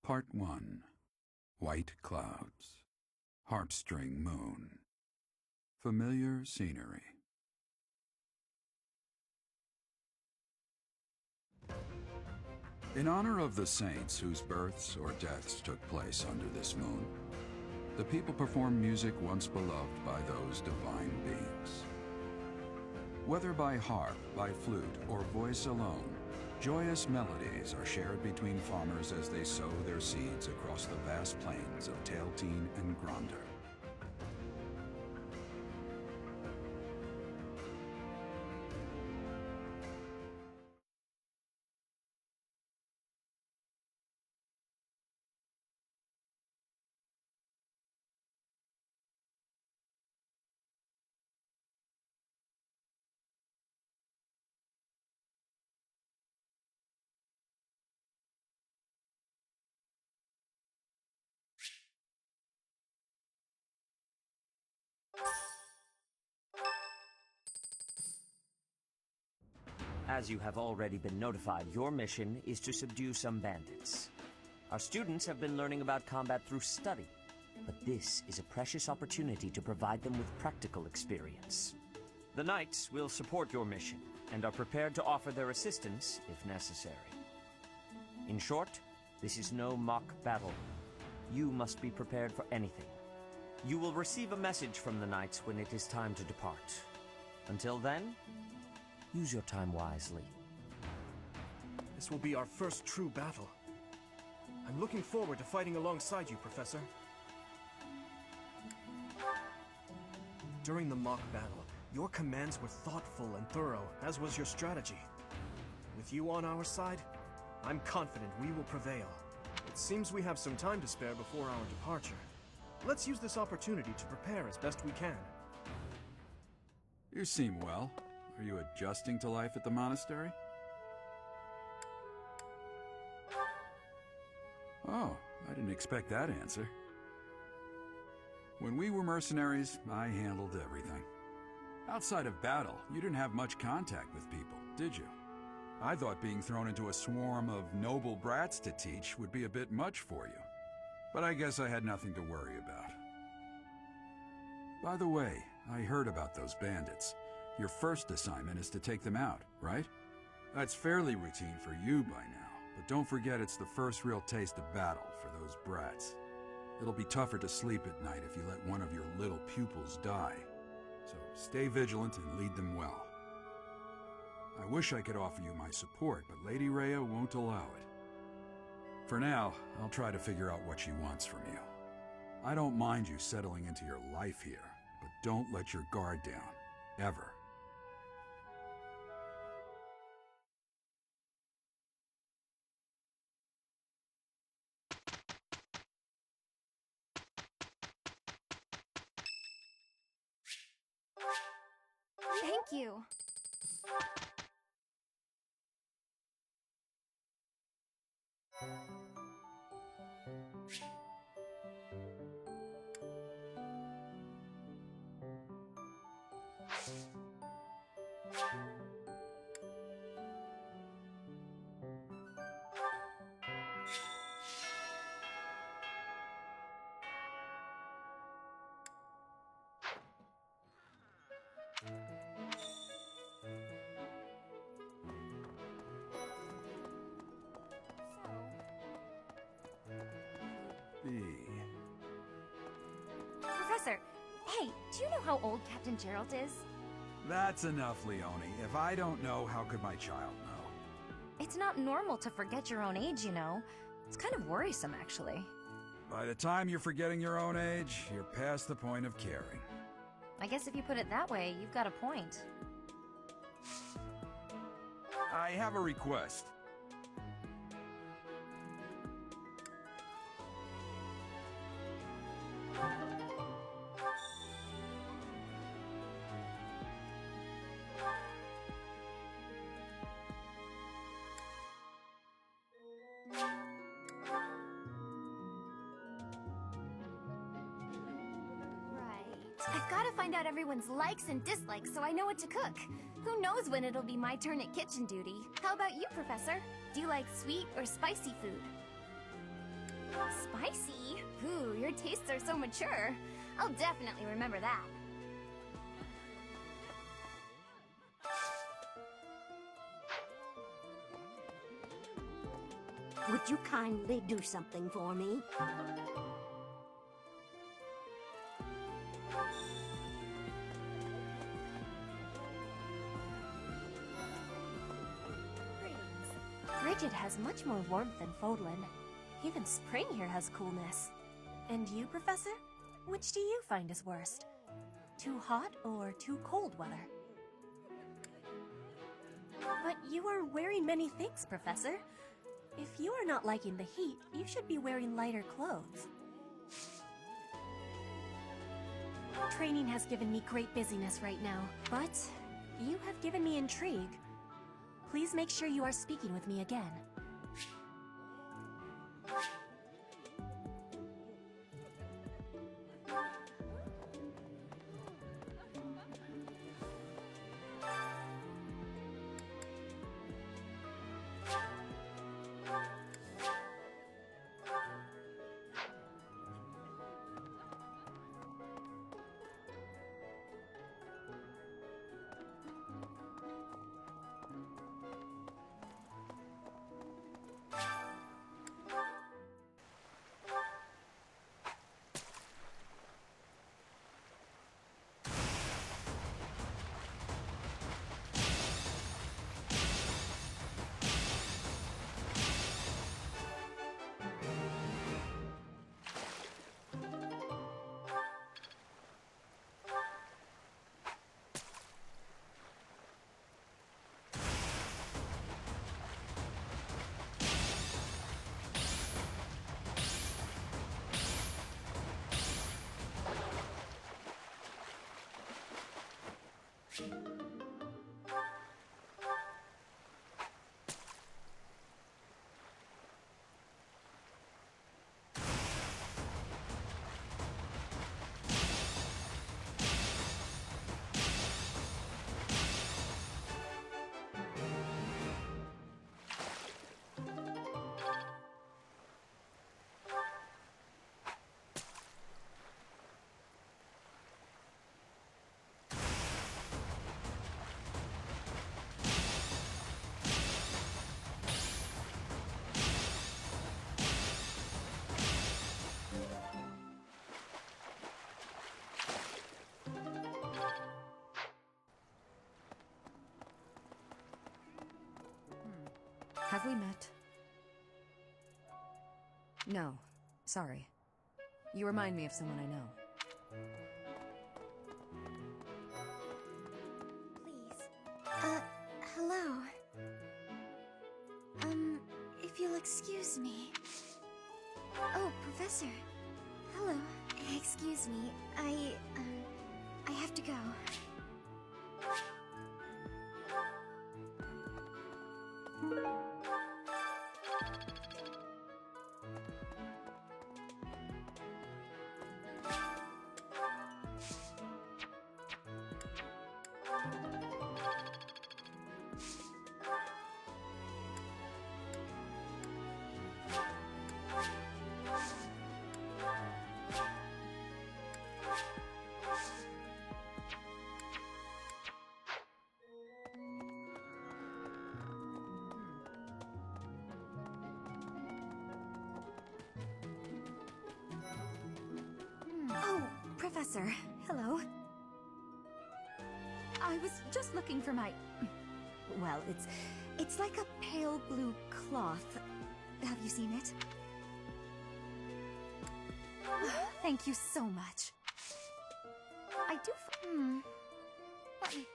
Part 1. White Clouds. Harpstring Moon. Familiar scenery. In honor of the saints whose births or deaths took place under this moon, the people perform music once beloved by those divine beings. Whether by harp, by flute, or voice alone, joyous melodies are shared between farmers as they sow their seeds across the vast plains of Tailtean and Gronder. As you have already been notified, your mission is to subdue some bandits. Our students have been learning about combat through study, but this is a precious opportunity to provide them with practical experience. The Knights will support your mission and are prepared to offer their assistance if necessary. In short, this is no mock battle. You must be prepared for anything. You will receive a message from the Knights when it is time to depart. Until then, use your time wisely. This will be our first true battle. I'm looking forward to fighting alongside you, Professor. During the mock battle, your commands were thoughtful and thorough, as was your strategy. With you on our side, I'm confident we will prevail. It seems we have some time to spare before our departure. Let's use this opportunity to prepare as best we can. You seem well. Are you adjusting to life at the monastery? Oh, I didn't expect that answer. When we were mercenaries, I handled everything. Outside of battle, you didn't have much contact with people, did you? I thought being thrown into a swarm of noble brats to teach would be a bit much for you. But I guess I had nothing to worry about. By the way, I heard about those bandits. Your first assignment is to take them out, right? That's fairly routine for you by now, but don't forget it's the first real taste of battle for those brats. It'll be tougher to sleep at night if you let one of your little pupils die. So stay vigilant and lead them well. I wish I could offer you my support, but Lady Rhea won't allow it. For now, I'll try to figure out what she wants from you. I don't mind you settling into your life here, but don't let your guard down, ever. Thank you. Professor, hey, do you know how old Captain Geralt is? That's enough, Leone. If I don't know, how could my child know? It's not normal to forget your own age, you know. It's kind of worrisome, actually. By the time you're forgetting your own age, you're past the point of caring. I guess if you put it that way, you've got a point. I have a request. I've got to find out everyone's likes and dislikes so I know what to cook. Who knows when it'll be my turn at kitchen duty? How about you, Professor? Do you like sweet or spicy food? Spicy? Ooh, your tastes are so mature. I'll definitely remember that. Would you kindly do something for me? Bridget has much more warmth than Fodlan. Even spring here has coolness. And you, Professor? Which do you find is worst? Too hot or too cold weather? But you are wearing many things, Professor. If you are not liking the heat, you should be wearing lighter clothes. Training has given me great busyness right now, but you have given me intrigue. Please make sure you are speaking with me again. Have we met? No. Sorry. You remind me of someone I know. Please. Hello. If you'll excuse me. Oh, Professor. Hello. Excuse me. I have to go. Oh, Professor. Hello. I was just looking for my... Well, it's like a pale blue cloth. Have you seen it? Thank you so much. I do... Let me...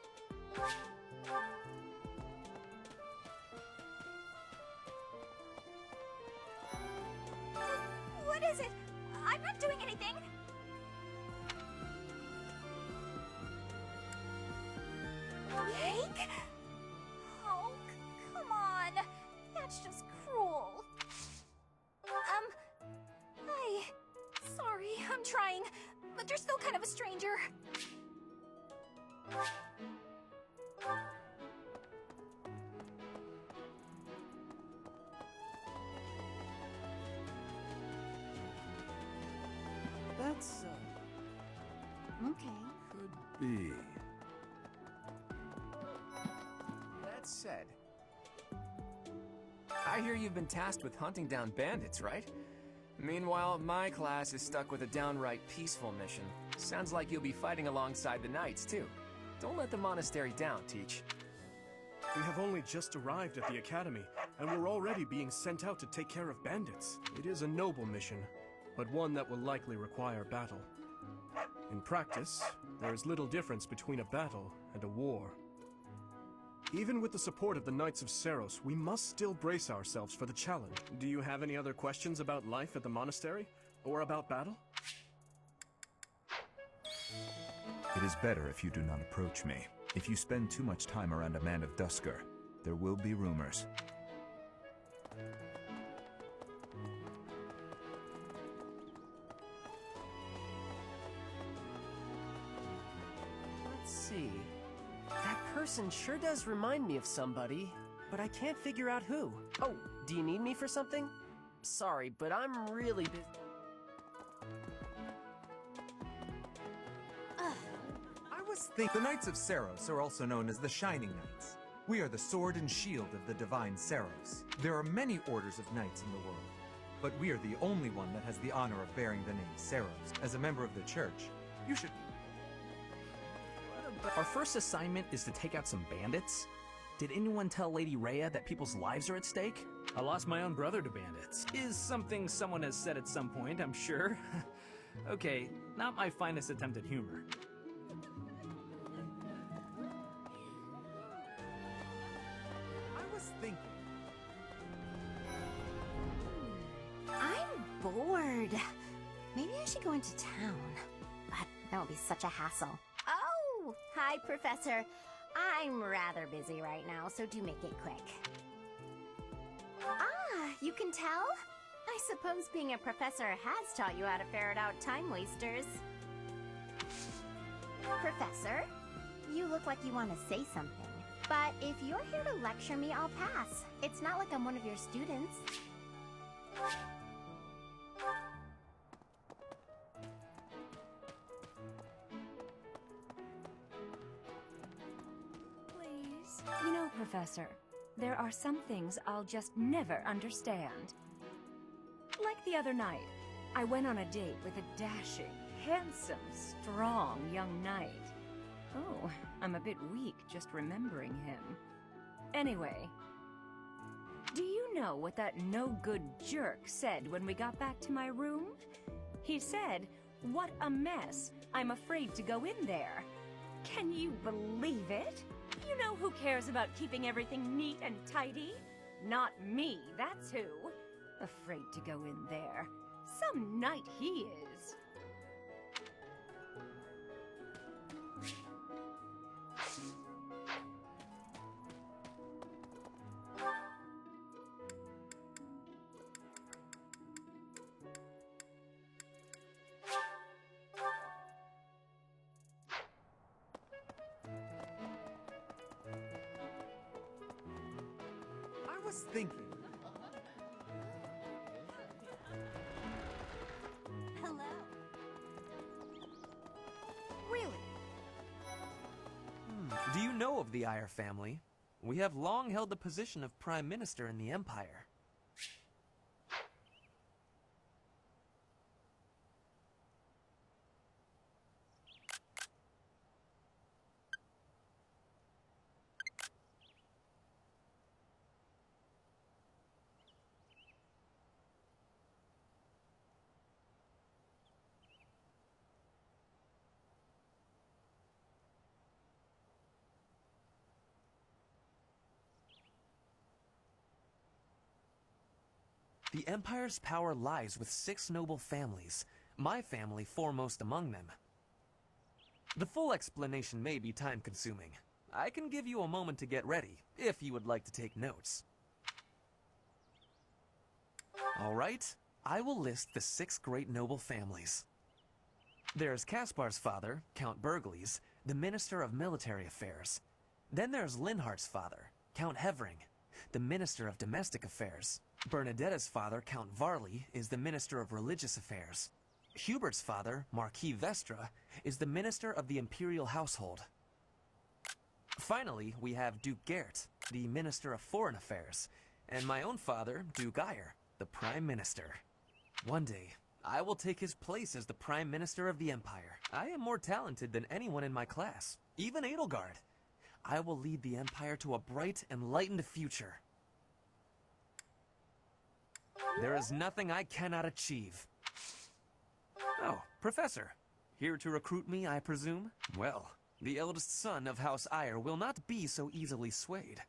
What is it? I'm not doing anything! Hank? Oh, come on. That's just cruel. Hi. Sorry, I'm trying, but you're still kind of a stranger. let's, Okay. Could be. That said, I hear you've been tasked with hunting down bandits, right? Meanwhile, my class is stuck with a downright peaceful mission. Sounds like you'll be fighting alongside the knights, too. Don't let the monastery down, Teach. We have only just arrived at the academy, and we're already being sent out to take care of bandits. It is a noble mission, but one that will likely require battle. In practice, there is little difference between a battle and a war. Even with the support of the Knights of Seiros, we must still brace ourselves for the challenge. Do you have any other questions about life at the monastery? Or about battle? It is better if you do not approach me. If you spend too much time around a man of Duscur, there will be rumors. Let's see. That person sure does remind me of somebody, but I can't figure out who. Oh, do you need me for something? Sorry, but I'm really busy. The Knights of Seiros are also known as the Shining Knights. We are the sword and shield of the divine Seiros. There are many orders of knights in the world, but we are the only one that has the honor of bearing the name Seiros. As a member of the church, you should... Our first assignment is to take out some bandits. Did anyone tell Lady Rhea that people's lives are at stake? I lost my own brother to bandits. Is something someone has said at some point, I'm sure. Okay, not my finest attempt at humor. I'm bored. Maybe I should go into town. But that would be such a hassle. Oh, hi, Professor. I'm rather busy right now, so do make it quick. Ah, you can tell? I suppose being a professor has taught you how to ferret out time wasters. Professor, you look like you want to say something. But if you're here to lecture me, I'll pass. It's not like I'm one of your students. Please. You know, Professor, there are some things I'll just never understand. Like the other night, I went on a date with a dashing, handsome, strong young knight. Oh, I'm a bit weak just remembering him. Anyway, do you know what that no-good jerk said when we got back to my room? He said, "What a mess. I'm afraid to go in there." Can you believe it? You know who cares about keeping everything neat and tidy? Not me, that's who. Afraid to go in there. Some knight he is. I was thinking... Hello. Really? Do you know of the Ire family? We have long held the position of Prime Minister in the Empire. The Empire's power lies with 6 noble families, my family foremost among them. The full explanation may be time-consuming. I can give you a moment to get ready, if you would like to take notes. Alright, I will list the 6 great noble families. There's Caspar's father, Count Burgles, the Minister of Military Affairs. Then there's Linhardt's father, Count Hevering, the Minister of Domestic Affairs. Bernadetta's father, Count Varley, is the Minister of Religious Affairs. Hubert's father, Marquis Vestra, is the minister of the imperial household. Finally, we have Duke Gert, the Minister of Foreign Affairs, and my own father, Duke Eyre, the Prime Minister. One day, I will take his place as the Prime Minister of the Empire. I am more talented than anyone in my class, even Edelgard. I will lead the Empire to a bright, enlightened future. There is nothing I cannot achieve. Oh, Professor. Here to recruit me, I presume? Well, the eldest son of House Eyre will not be so easily swayed.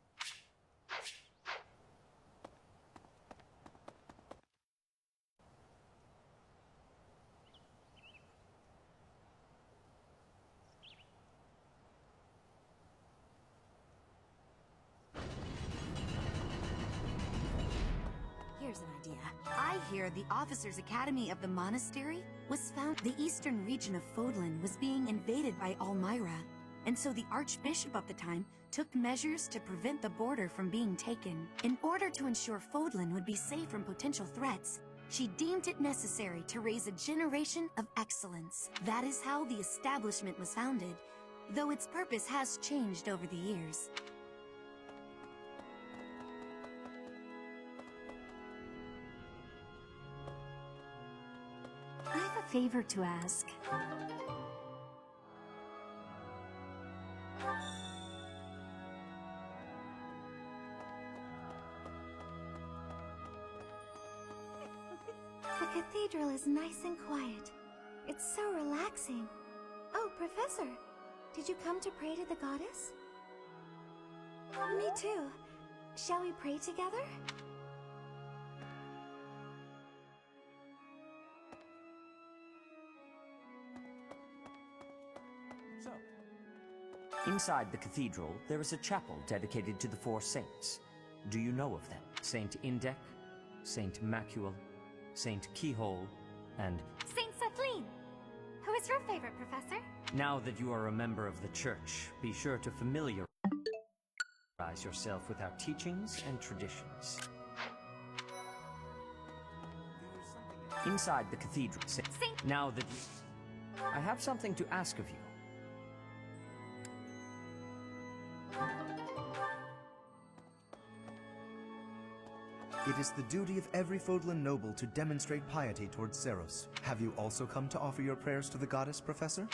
Here's an idea. I hear the Officers' Academy of the Monastery was found. The eastern region of Fodlan was being invaded by Almyra, and so the Archbishop of the time took measures to prevent the border from being taken. In order to ensure Fodlan would be safe from potential threats, she deemed it necessary to raise a generation of excellence. That is how the establishment was founded, though its purpose has changed over the years. I have a favor to ask. The cathedral is nice and quiet. It's so relaxing. Oh, Professor, did you come to pray to the goddess? Me too. Shall we pray together? Inside the cathedral, there is a chapel dedicated to the four saints. Do you know of them? Saint Indech, Saint Macuel, Saint Keyhole, and... Saint Kathleen! Who is your favorite, Professor? Now that you are a member of the church, be sure to familiarize yourself with our teachings and traditions. Inside the cathedral, now that you... I have something to ask of you. It is the duty of every Fodlan noble to demonstrate piety towards Seros. Have you also come to offer your prayers to the goddess, Professor?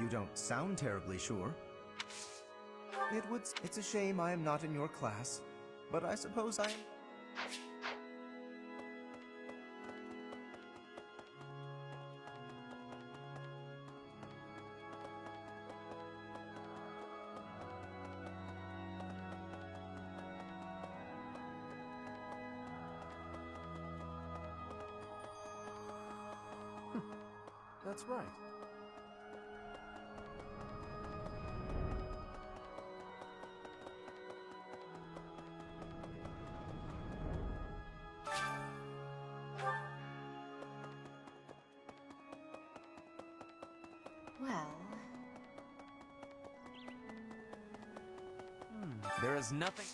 You don't sound terribly sure. It's a shame I am not in your class, but I suppose I am... That's right. Well... There is nothing...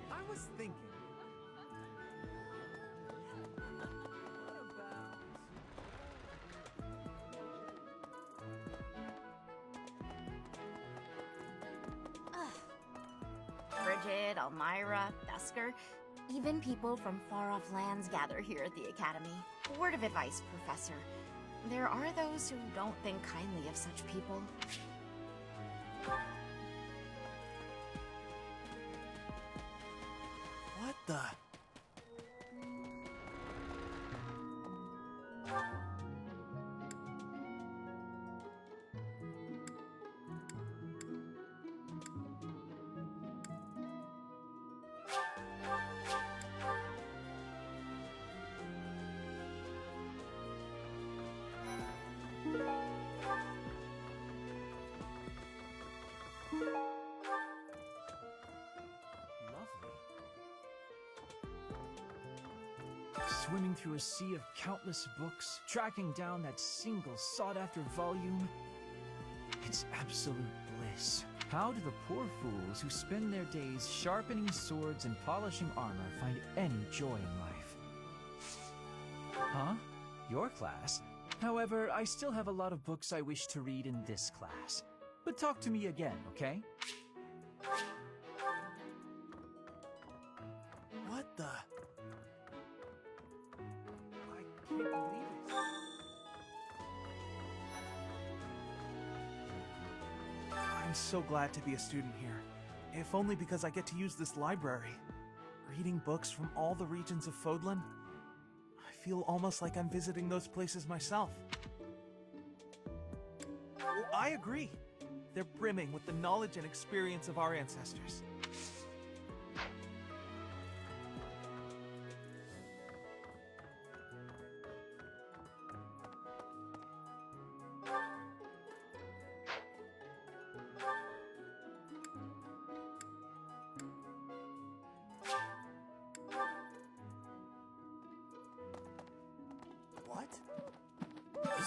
I was thinking. Bridget, Almyra, Dusker, even people from far-off lands gather here at the Academy. Word of advice, Professor. There are those who don't think kindly of such people. What the... Swimming through a sea of countless books, tracking down that single sought-after volume. It's absolute bliss. How do the poor fools who spend their days sharpening swords and polishing armor find any joy in life? Huh? Your class? However, I still have a lot of books I wish to read in this class. But talk to me again, okay? What the? I can't believe it. I'm so glad to be a student here. If only because I get to use this library. Reading books from all the regions of Fodlan, I feel almost like I'm visiting those places myself. Oh, I agree. They're brimming with the knowledge and experience of our ancestors.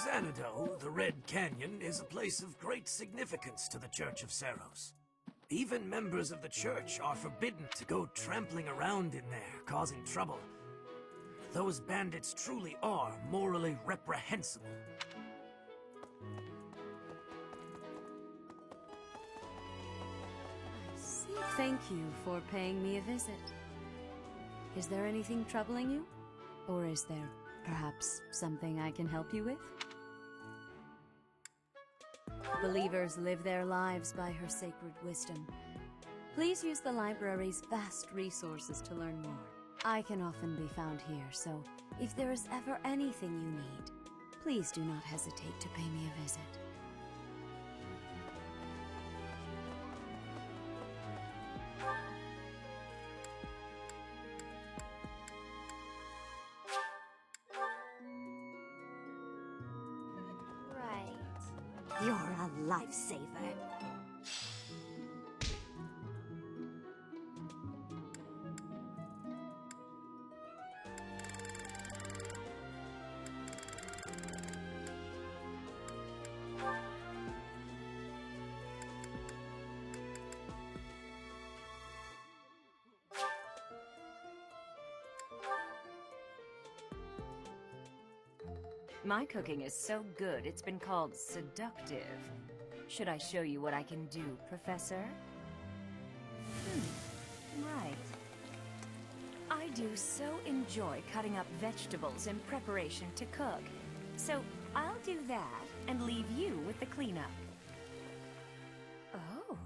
Xanadu, the Red Canyon, is a place of great significance to the Church of Seiros. Even members of the church are forbidden to go trampling around in there, causing trouble. Those bandits truly are morally reprehensible. Thank you for paying me a visit. Is there anything troubling you? Or is there perhaps something I can help you with? Believers live their lives by her sacred wisdom. Please use the library's vast resources to learn more. I can often be found here, so if there is ever anything you need, please do not hesitate to pay me a visit. You're a lifesaver. My cooking is so good, it's been called seductive. Should I show you what I can do, Professor? Right. I do so enjoy cutting up vegetables in preparation to cook. So I'll do that and leave you with the cleanup. Oh.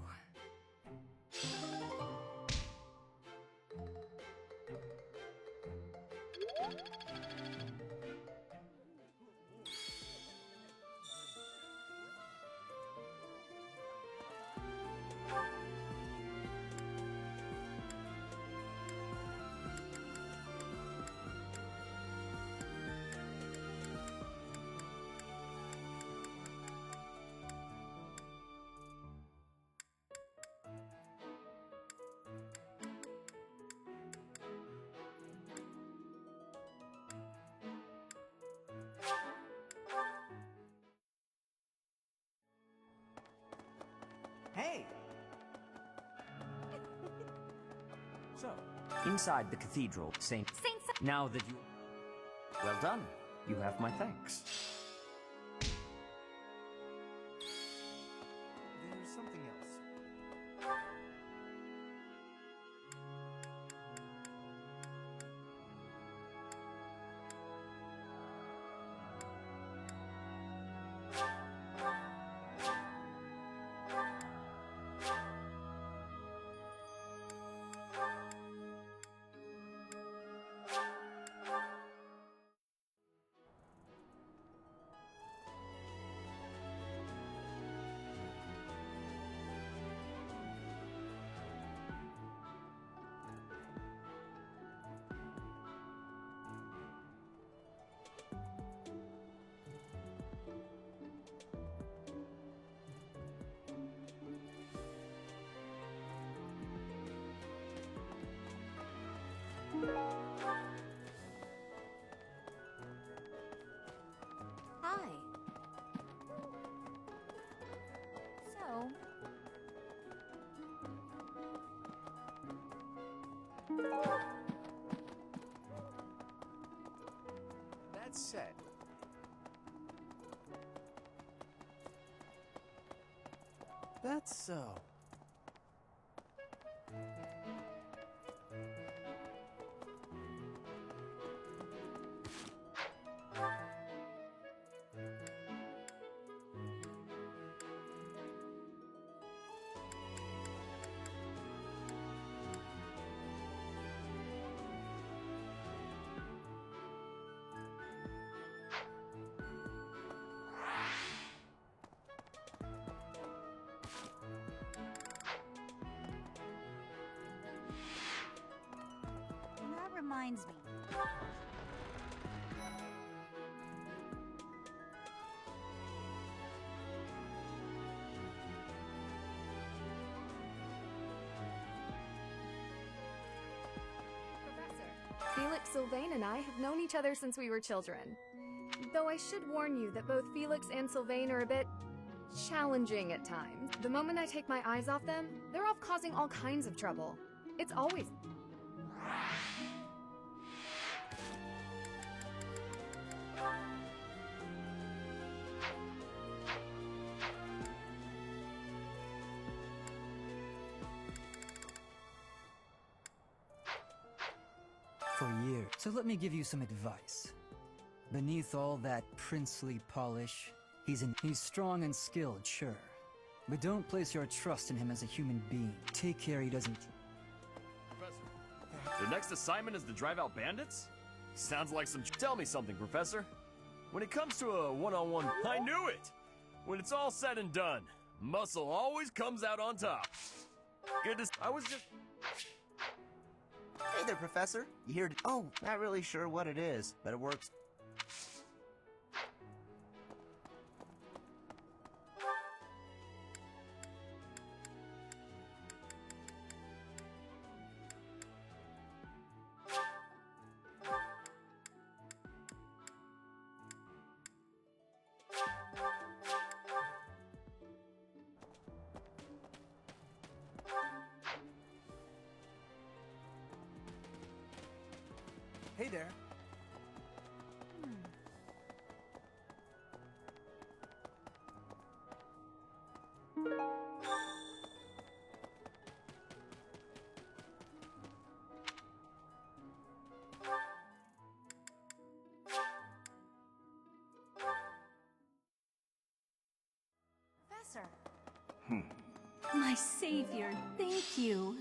Hey! So, inside the cathedral, Saint... Now that you... Well done. You have my thanks. There's something else. That said, that's so. That reminds me. Felix Sylvain and I have known each other since we were children. Though I should warn you that both Felix and Sylvain are a bit challenging at times. The moment I take my eyes off them, they're off causing all kinds of trouble. It's always... For years. So let me give you some advice. Beneath all that princely polish, he's strong and skilled, sure. But don't place your trust in him as a human being. Take care he doesn't... Professor, the next assignment is to drive out bandits? Sounds like some... Tell me something, Professor. When it comes to a one-on-one... I knew it! When it's all said and done, muscle always comes out on top. Good to... I was just... Hey there, Professor. You here to... Oh, not really sure what it is, but it works. Hey there. Professor. My savior, thank you.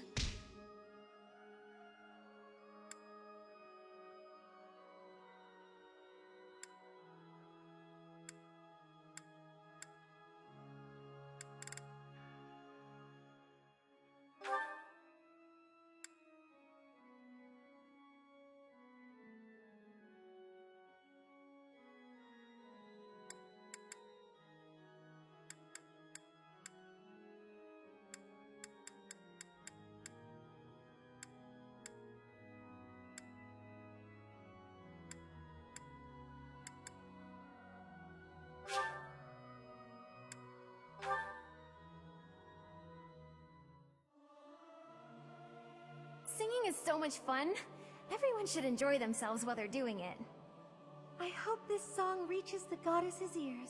Singing is so much fun. Everyone should enjoy themselves while they're doing it. I hope this song reaches the goddess's ears.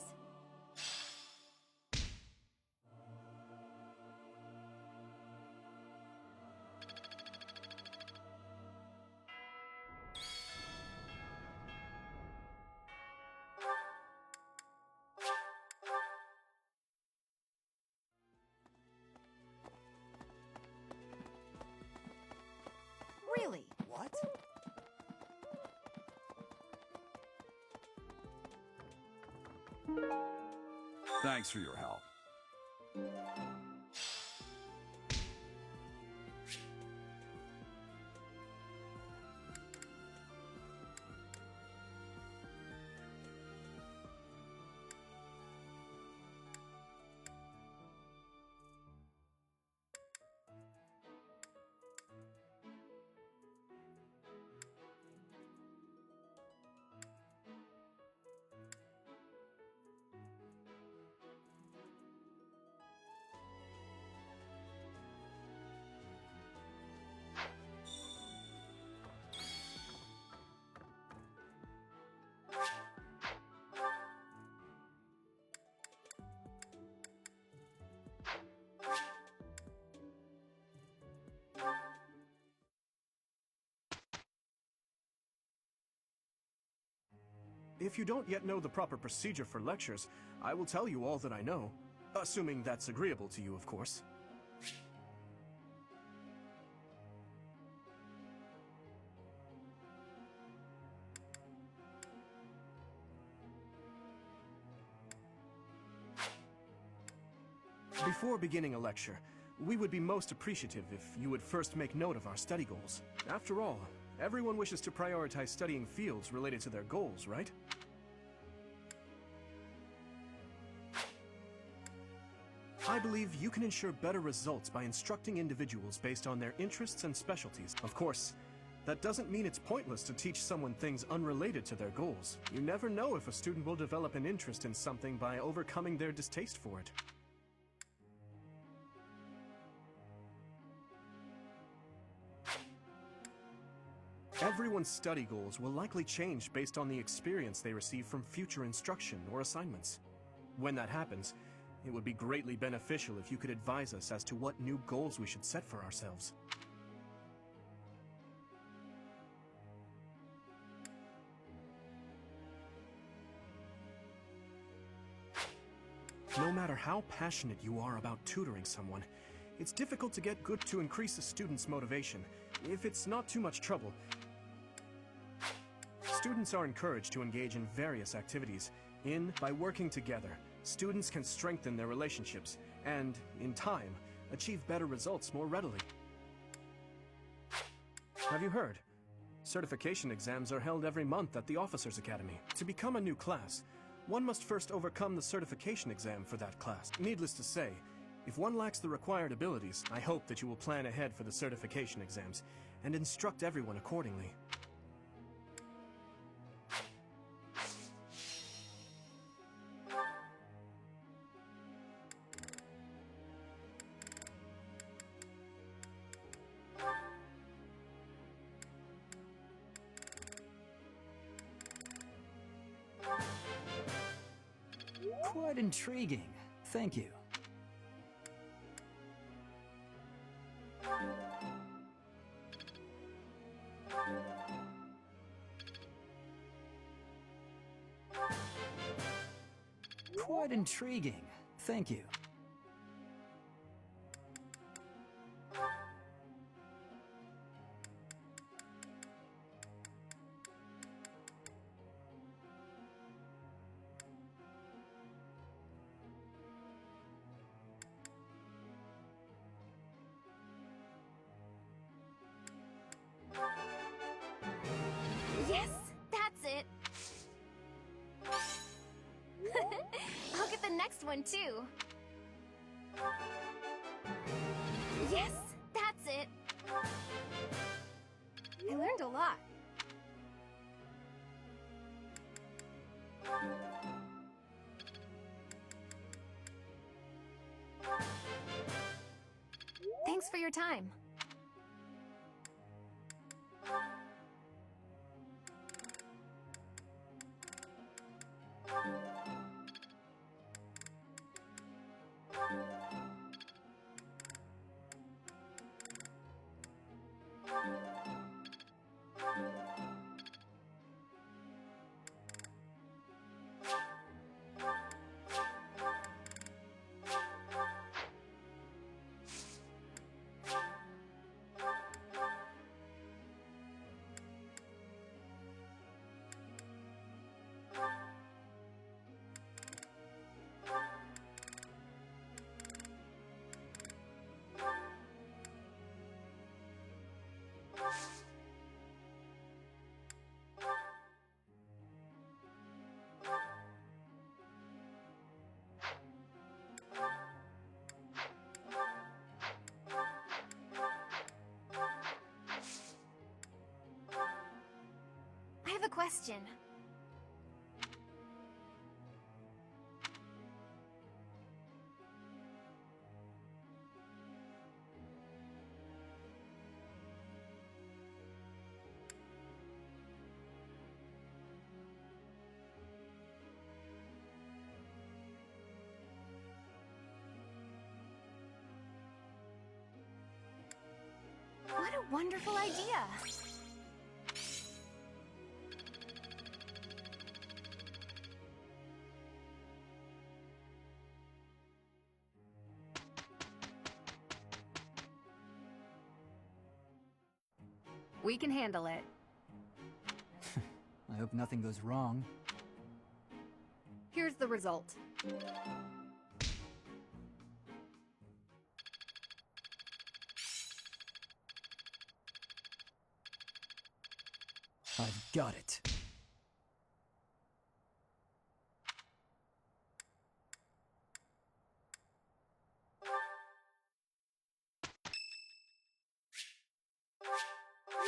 Really? What? Thanks for your help. If you don't yet know the proper procedure for lectures, I will tell you all that I know. Assuming that's agreeable to you, of course. Before beginning a lecture, we would be most appreciative if you would first make note of our study goals. After all, everyone wishes to prioritize studying fields related to their goals, right? I believe you can ensure better results by instructing individuals based on their interests and specialties. Of course, that doesn't mean it's pointless to teach someone things unrelated to their goals. You never know if a student will develop an interest in something by overcoming their distaste for it. Everyone's study goals will likely change based on the experience they receive from future instruction or assignments. When that happens, it would be greatly beneficial if you could advise us as to what new goals we should set for ourselves. No matter how passionate you are about tutoring someone, it's difficult to get good to increase a student's motivation. If it's not too much trouble, students are encouraged to engage in various activities. By working together, students can strengthen their relationships and, in time, achieve better results more readily. Have you heard? Certification exams are held every month at the Officers Academy. To become a new class, one must first overcome the certification exam for that class. Needless to say, if one lacks the required abilities, I hope that you will plan ahead for the certification exams and instruct everyone accordingly. Quite intriguing. Thank you. Quite intriguing. Thank you. Yes, that's it. I'll get the next one too. Yes, that's it. I learned a lot. Thanks for your time. I have a question. What a wonderful idea! We can handle it. I hope nothing goes wrong. Here's the result. I've got it.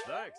Thanks.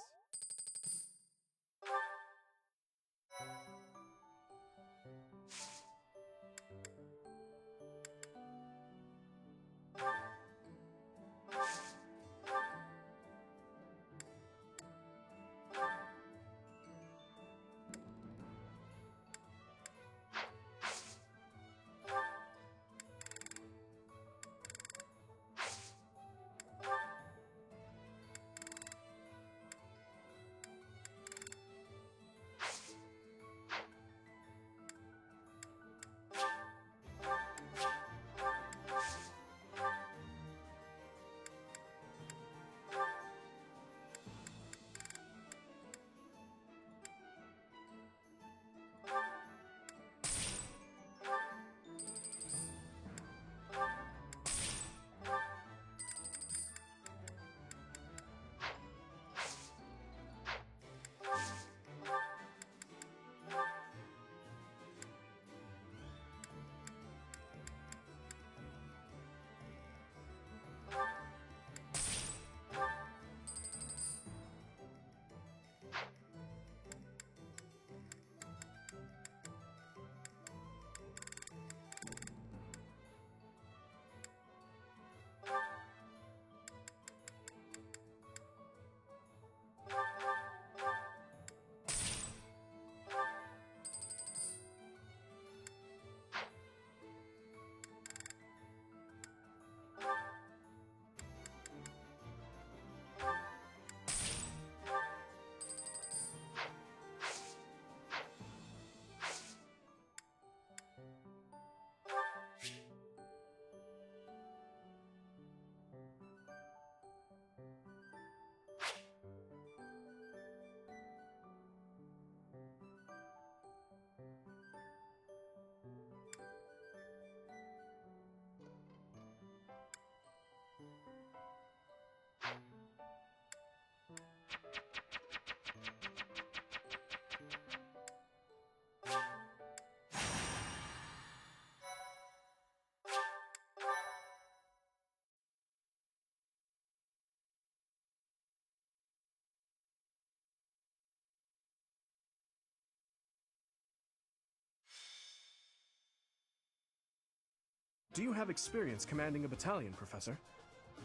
Do you have experience commanding a battalion, Professor?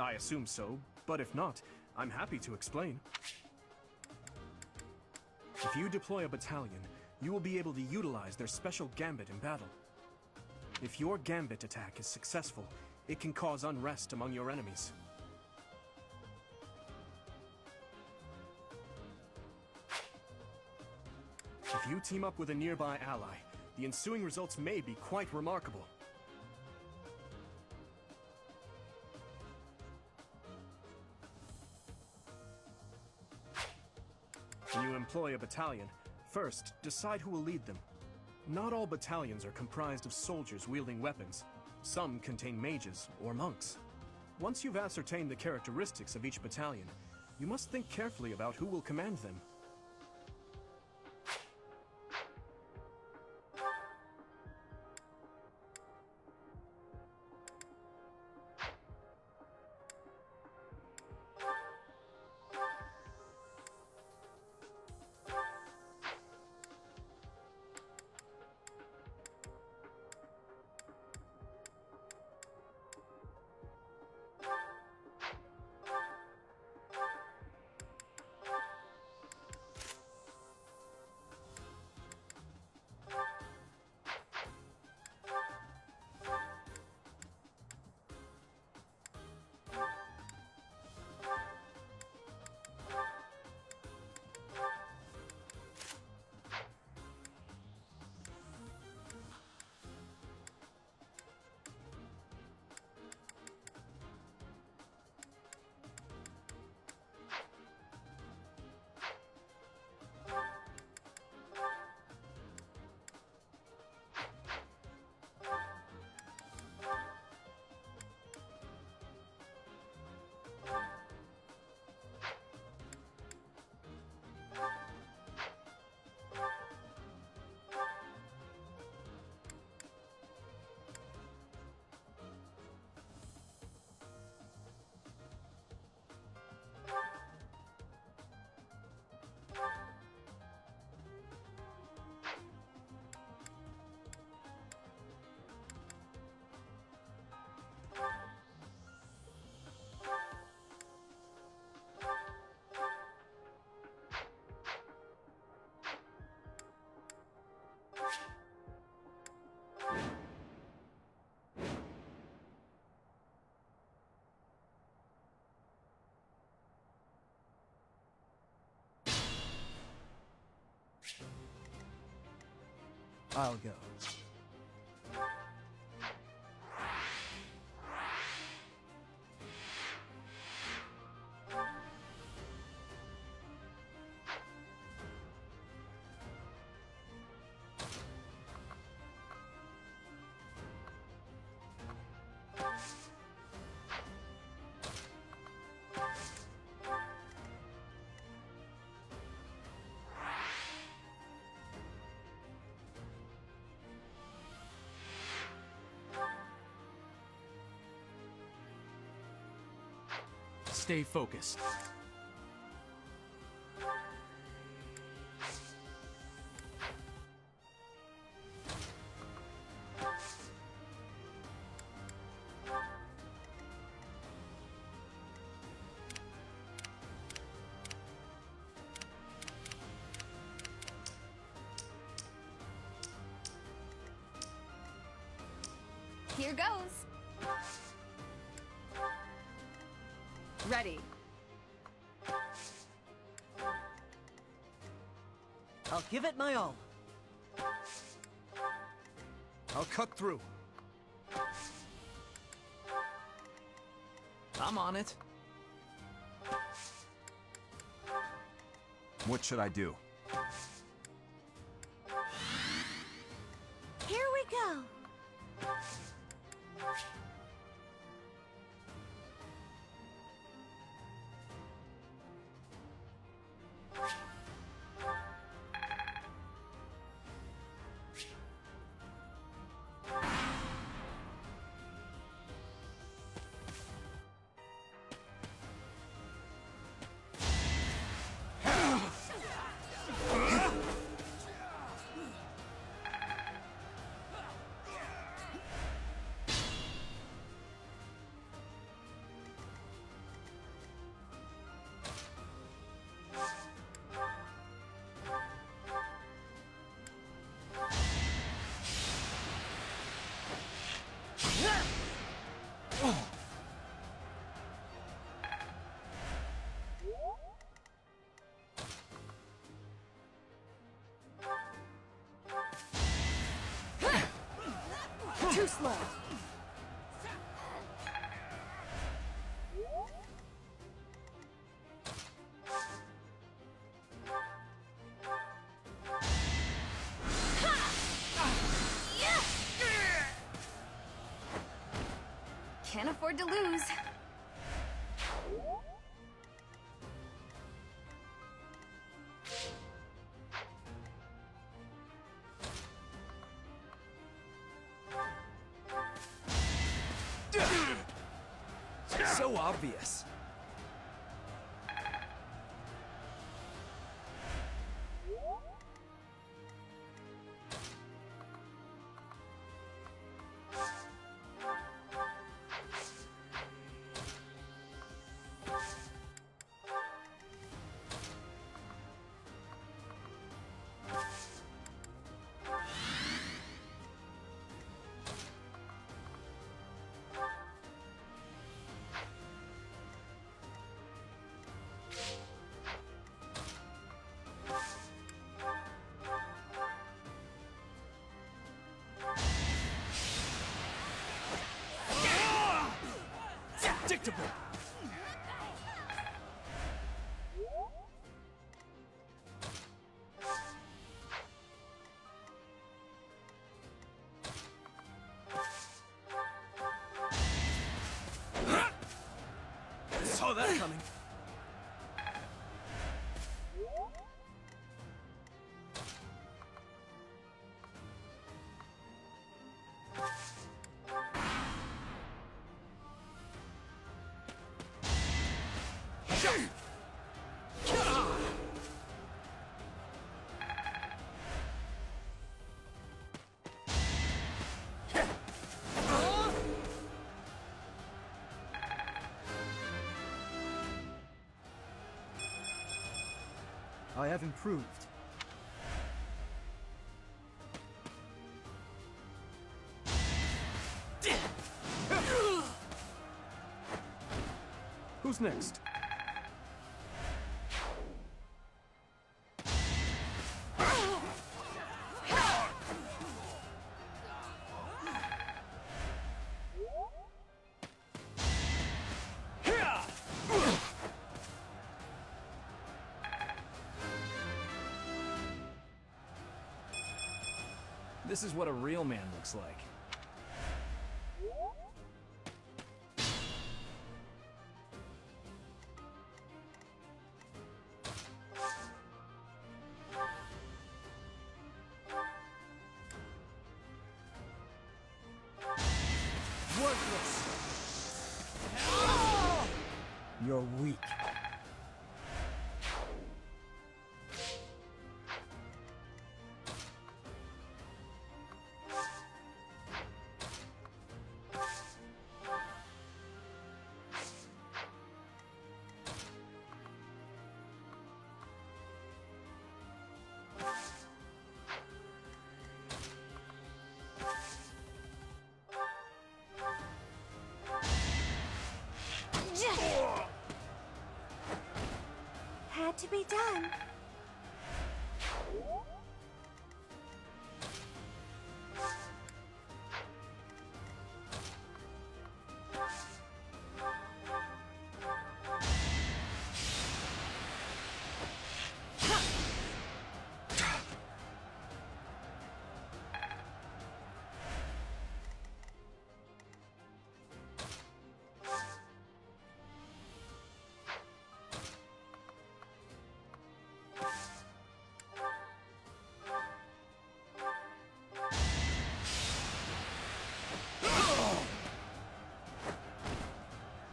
I assume so, but if not, I'm happy to explain. If you deploy a battalion, you will be able to utilize their special gambit in battle. If your gambit attack is successful, it can cause unrest among your enemies. If you team up with a nearby ally, the ensuing results may be quite remarkable. When you employ a battalion, first, decide who will lead them. Not all battalions are comprised of soldiers wielding weapons. Some contain mages or monks. Once you've ascertained the characteristics of each battalion, you must think carefully about who will command them. I'll go. Stay focused. Here goes. Ready. I'll give it my all. I'll cut through. I'm on it. What should I do? Here we go. Too slow. Can't afford to lose. So obvious. Predictable. Saw that coming. I have improved. Who's next? This is what a real man looks like. You're weak. Had to be done.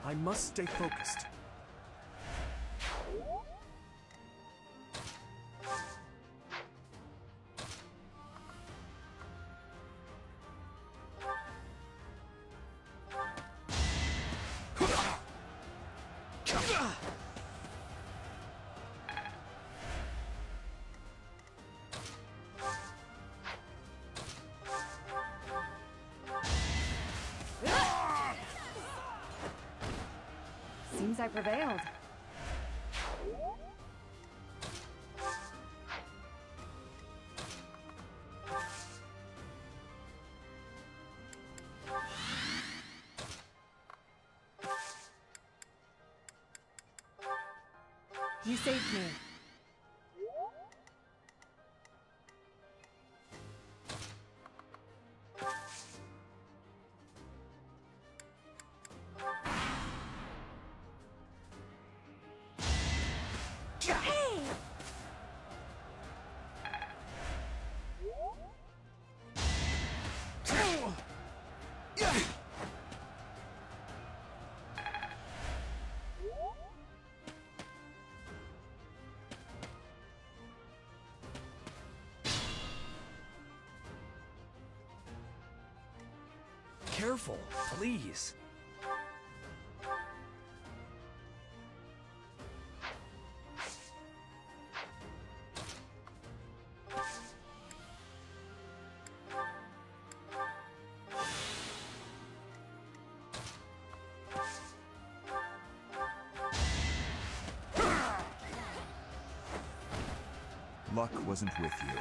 I must stay focused. Seems I prevailed. You saved me. Careful, please. Luck wasn't with you.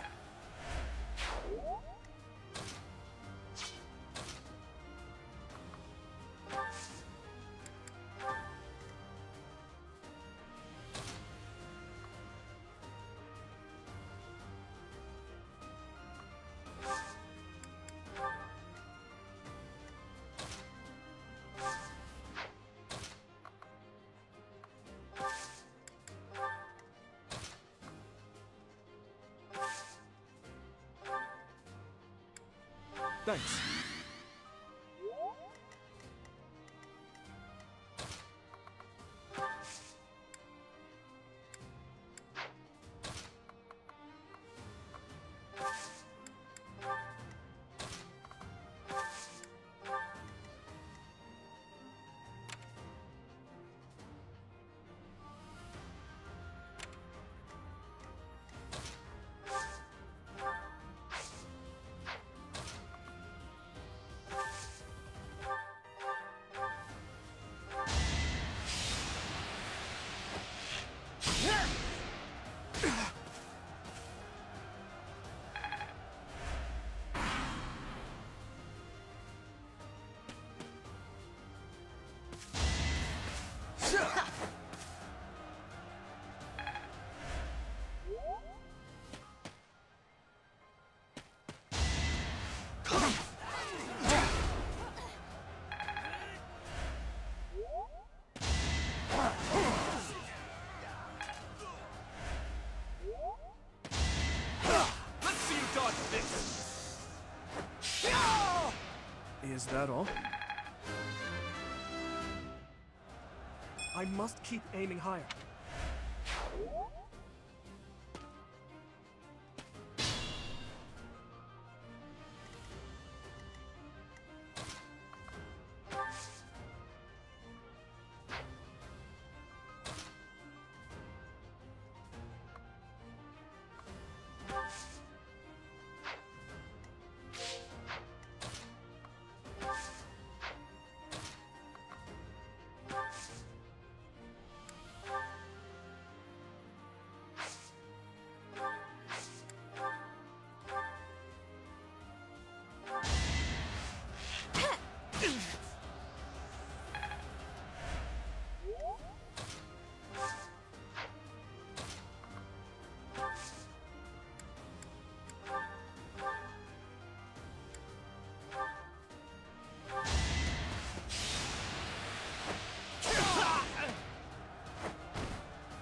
Thanks. Is that all? I must keep aiming higher.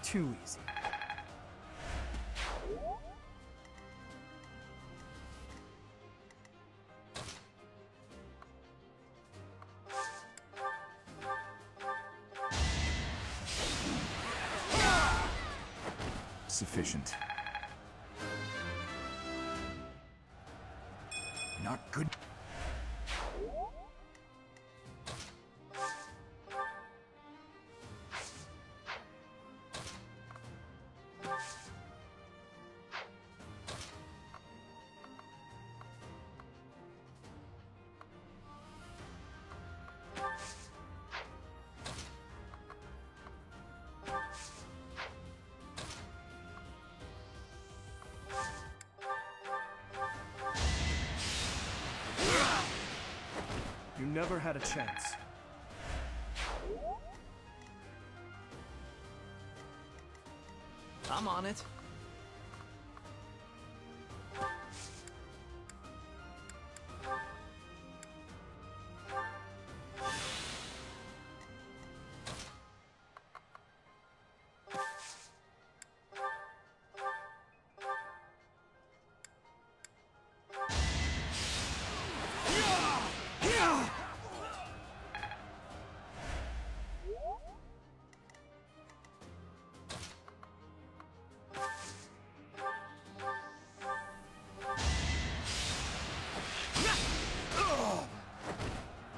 Too easy. Sufficient. Not good. You never had a chance. I'm on it.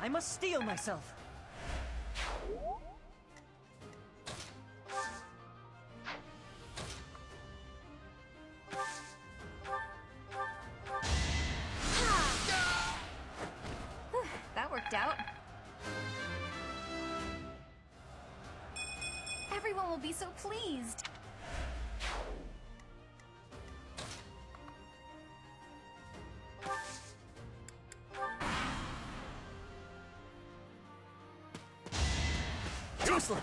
I must steel myself. That worked out. Everyone will be so pleased. Jocelyn!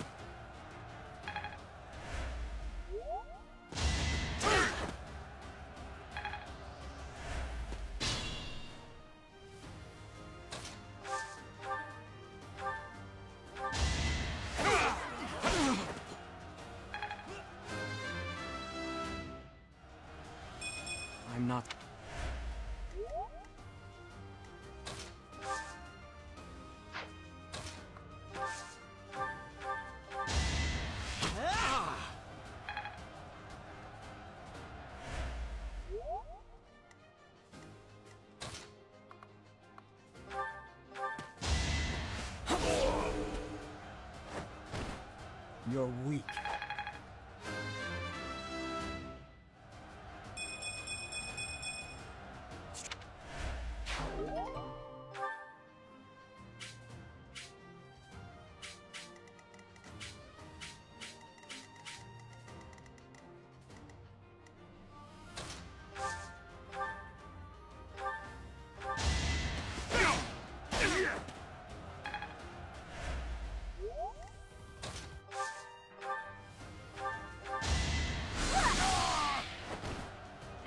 I'm not. You're weak.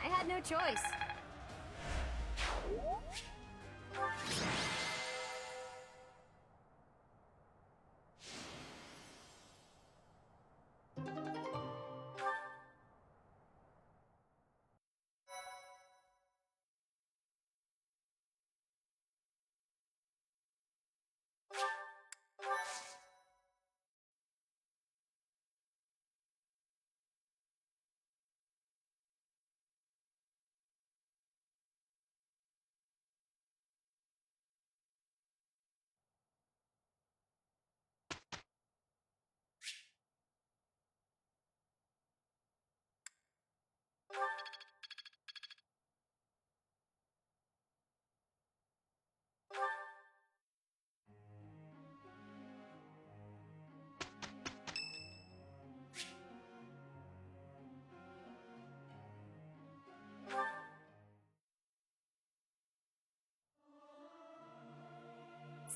I had no choice.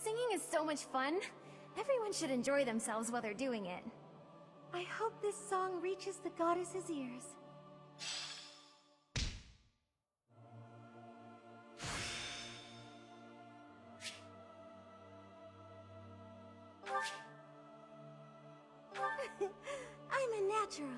Singing is so much fun. Everyone should enjoy themselves while they're doing it. I hope this song reaches the goddess's ears. I'm a natural.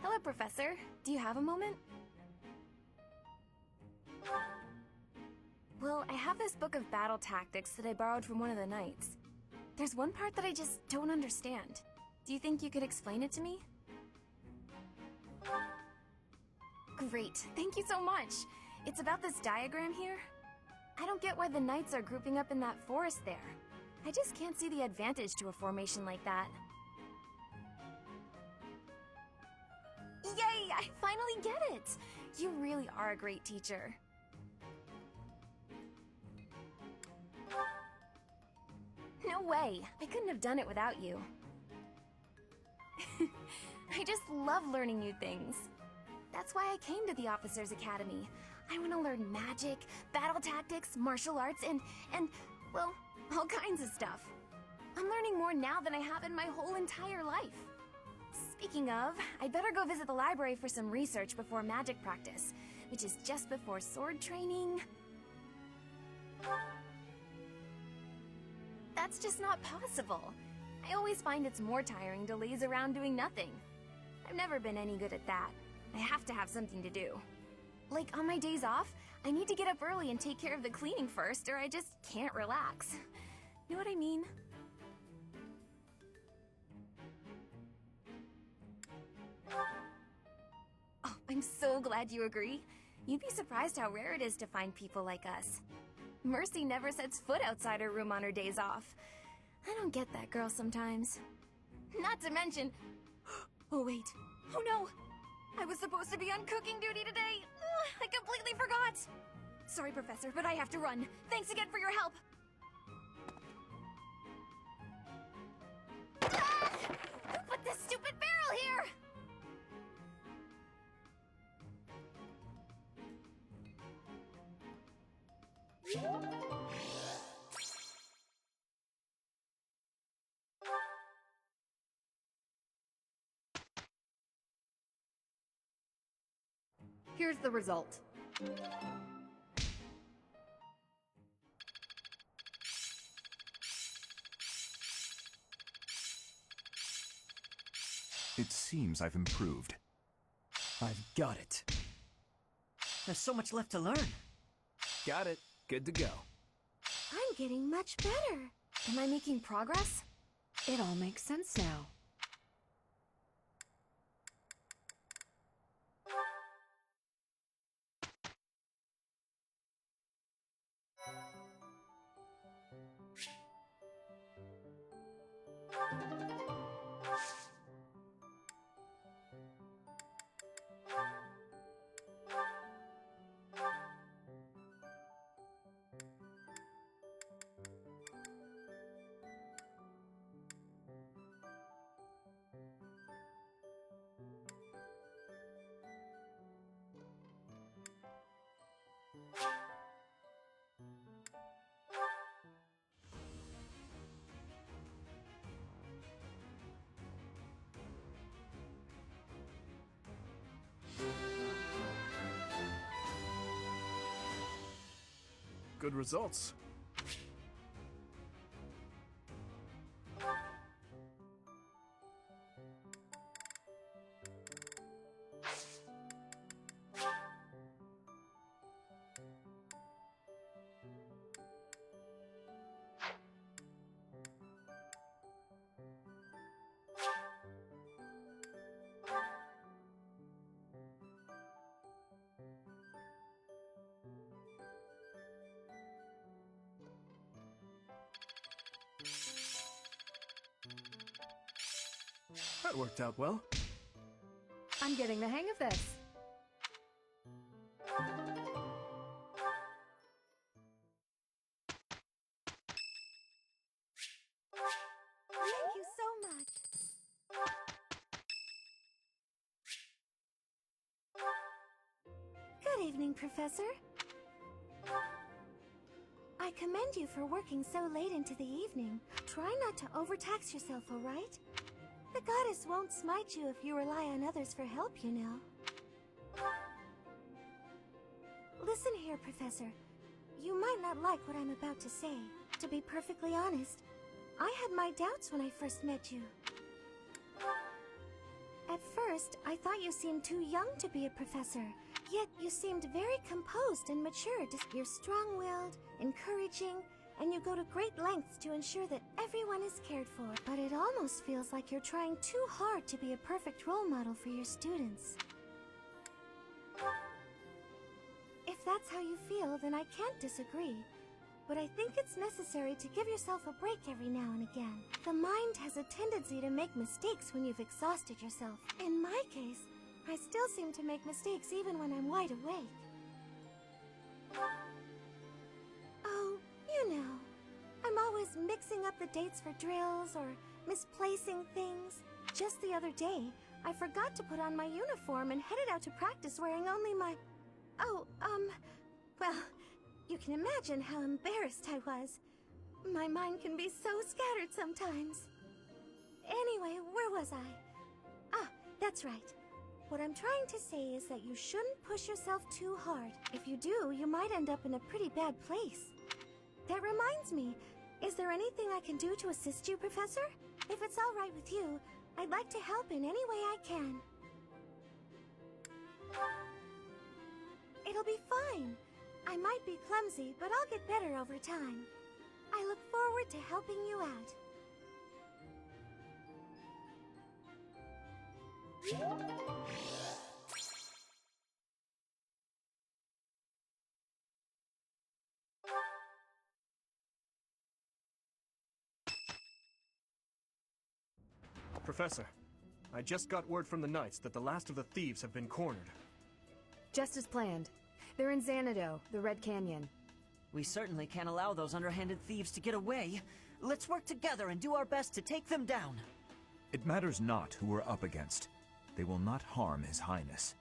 Hello, Professor. Do you have a moment? Well, I have this book of battle tactics that I borrowed from one of the knights. There's one part that I just don't understand. Do you think you could explain it to me? Great, thank you so much. It's about this diagram here. I don't get why the knights are grouping up in that forest there. I just can't see the advantage to a formation like that. Yay! I finally get it! You really are a great teacher. No way! I couldn't have done it without you. I just love learning new things. That's why I came to the Officers Academy. I want to learn magic, battle tactics, martial arts, and, well, all kinds of stuff. I'm learning more now than I have in my whole entire life. Speaking of, I'd better go visit the library for some research before magic practice, which is just before sword training. That's just not possible. I always find it's more tiring to laze around doing nothing. I've never been any good at that. I have to have something to do. Like, on my days off, I need to get up early and take care of the cleaning first, or I just can't relax. Know what I mean? Oh, I'm so glad you agree. You'd be surprised how rare it is to find people like us. Mercy never sets foot outside her room on her days off. I don't get that girl sometimes. Not to mention... Oh wait, oh no! I was supposed to be on cooking duty today! Ugh, I completely forgot! Sorry, Professor, but I have to run. Thanks again for your help! Ah! Who put this stupid barrel here? Here's the result. It seems I've improved. I've got it. There's so much left to learn. Got it. Good to go. I'm getting much better. Am I making progress? It all makes sense now. Good results. That worked out well. I'm getting the hang of this. Thank you so much. Good evening, Professor. I commend you for working so late into the evening. Try not to overtax yourself, all right? The goddess won't smite you if you rely on others for help, you know. Listen here, Professor. You might not like what I'm about to say. To be perfectly honest, I had my doubts when I first met you. At first, I thought you seemed too young to be a professor. Yet you seemed very composed and mature. You're strong-willed, encouraging, and you go to great lengths to ensure that everyone is cared for. But it almost feels like you're trying too hard to be a perfect role model for your students. If that's how you feel, then I can't disagree. But I think it's necessary to give yourself a break every now and again. The mind has a tendency to make mistakes when you've exhausted yourself. In my case, I still seem to make mistakes even when I'm wide awake. Oh, you know, I'm always mixing up the dates for drills or misplacing things. Just the other day, I forgot to put on my uniform and headed out to practice wearing only my... well, you can imagine how embarrassed I was. My mind can be so scattered sometimes. Anyway, where was I? Ah, that's right. What I'm trying to say is that you shouldn't push yourself too hard. If you do, you might end up in a pretty bad place. That reminds me, is there anything I can do to assist you, Professor? If it's all right with you, I'd like to help in any way I can. It'll be fine. I might be clumsy, but I'll get better over time. I look forward to helping you out. Professor, I just got word from the Knights that the last of the thieves have been cornered. Just as planned. They're in Xanadu, the Red Canyon. We certainly can't allow those underhanded thieves to get away. Let's work together and do our best to take them down. It matters not who we're up against. They will not harm His Highness.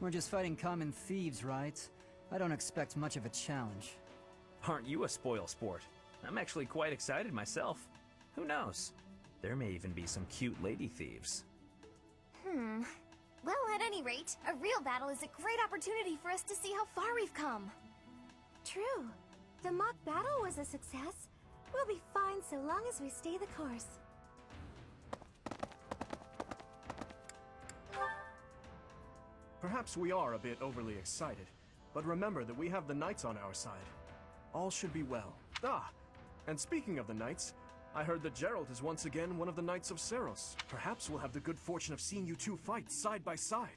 We're just fighting common thieves, right? I don't expect much of a challenge. Aren't you a spoil sport? I'm actually quite excited myself. Who knows? There may even be some cute lady thieves. Well, at any rate, a real battle is a great opportunity for us to see how far we've come. True. The mock battle was a success. We'll be fine so long as we stay the course. Perhaps we are a bit overly excited, but remember that we have the Knights on our side. All should be well. Ah, and speaking of the Knights, I heard that Gerald is once again one of the Knights of Seiros. Perhaps we'll have the good fortune of seeing you two fight side by side.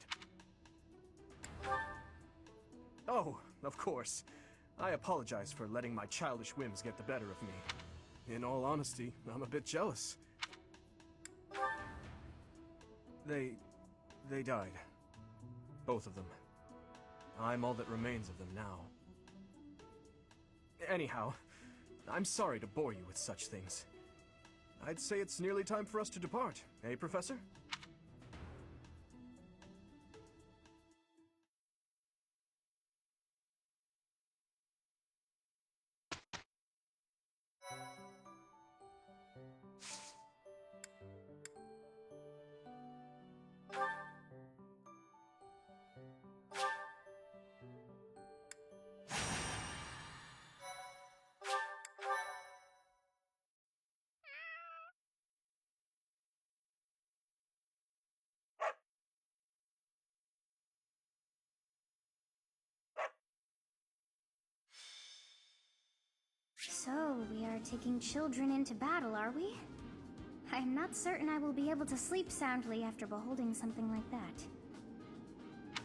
Oh, of course. I apologize for letting my childish whims get the better of me. In all honesty, I'm a bit jealous. They died. Both of them. I'm all that remains of them now. Anyhow, I'm sorry to bore you with such things. I'd say it's nearly time for us to depart, eh, Professor? So, we are taking children into battle, are we? I am not certain I will be able to sleep soundly after beholding something like that.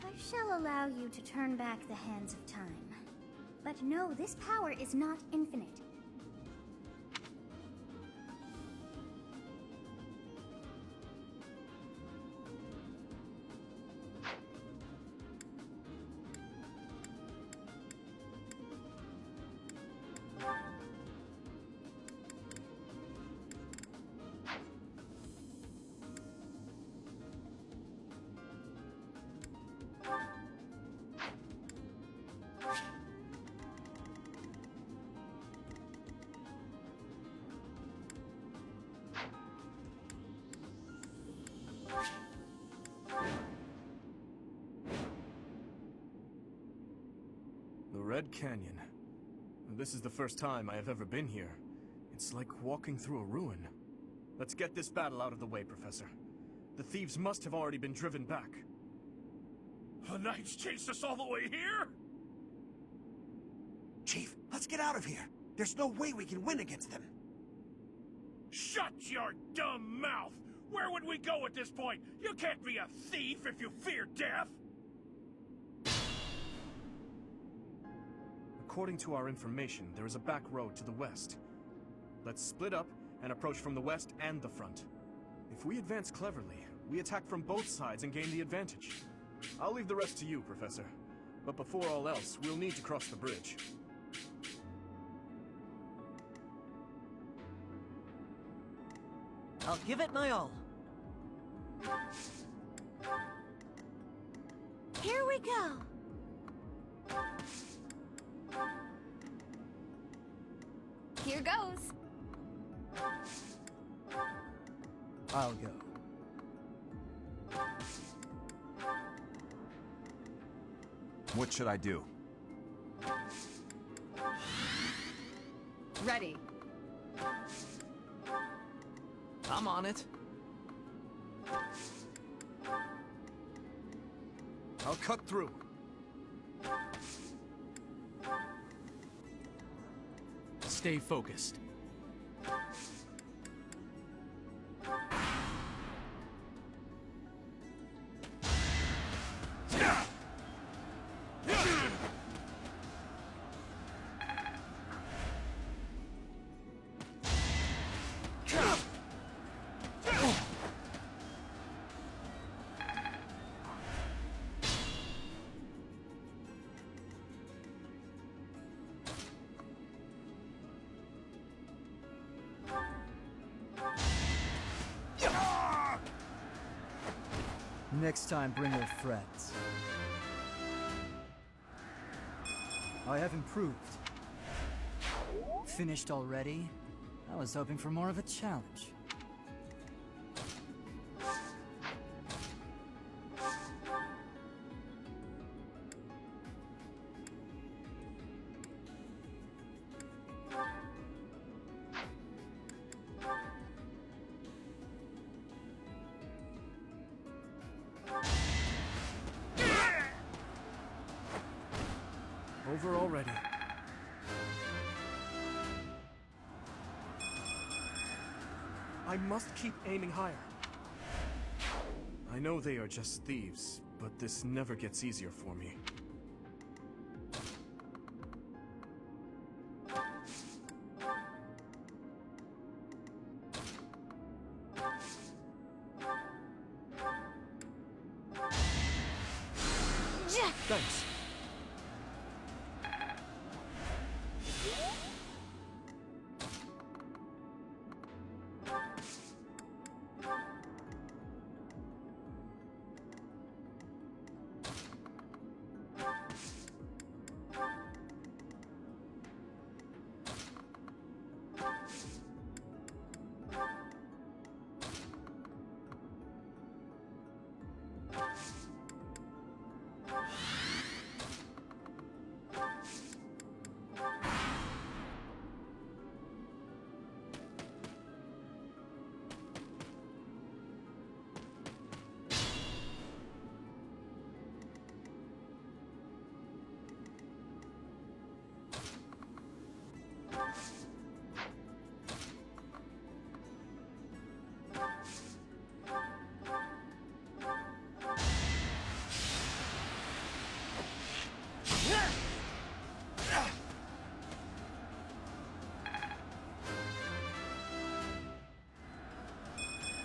I shall allow you to turn back the hands of time. But no, this power is not infinite. The Red Canyon. This is the first time I have ever been here. It's like walking through a ruin. Let's get this battle out of the way, Professor. The thieves must have already been driven back. The Knights chased us all the way here? Chief, let's get out of here. There's no way we can win against them. Shut your dumb mouth! Where would we go at this point? You can't be a thief if you fear death! According to our information, there is a back road to the west. Let's split up and approach from the west and the front. If we advance cleverly, we attack from both sides and gain the advantage. I'll leave the rest to you, Professor. But before all else, we'll need to cross the bridge. I'll give it my all. Here we go. Here goes. I'll go. What should I do? Ready. I'm on it. I'll cut through. Stay focused. Next time, bring your friends. I have improved. Finished already? I was hoping for more of a challenge. Over already. I must keep aiming higher. I know they are just thieves, but this never gets easier for me. Thanks.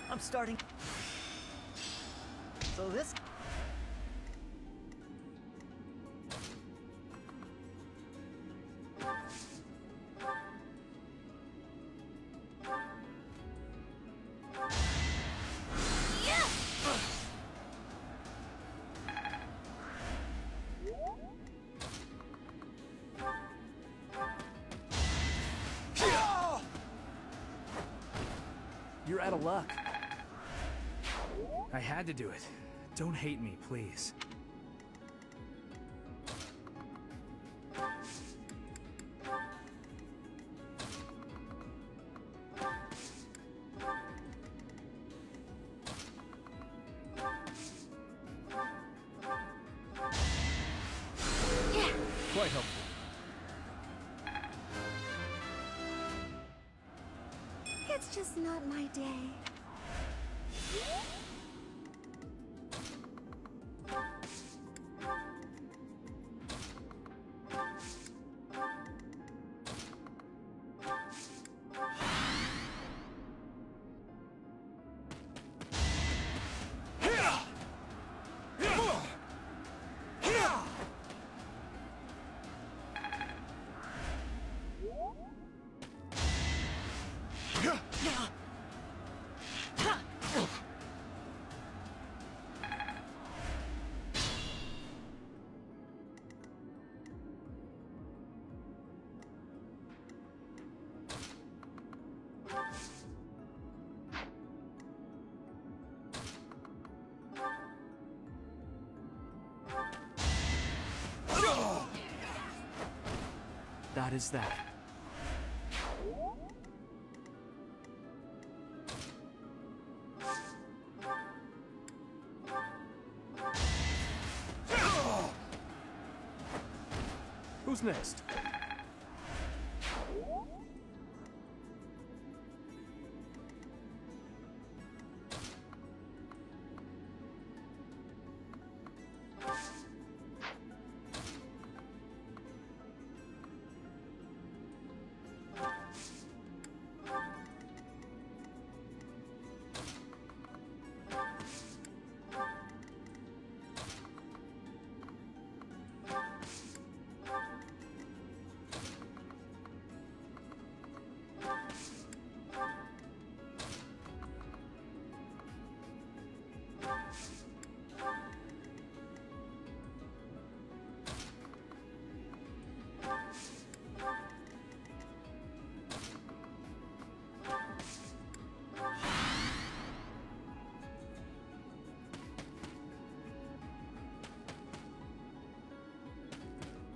I'm starting. So this... You're out of luck. I had to do it. Don't hate me, please. quite helpful. It's just not my day. That is that. Who's next?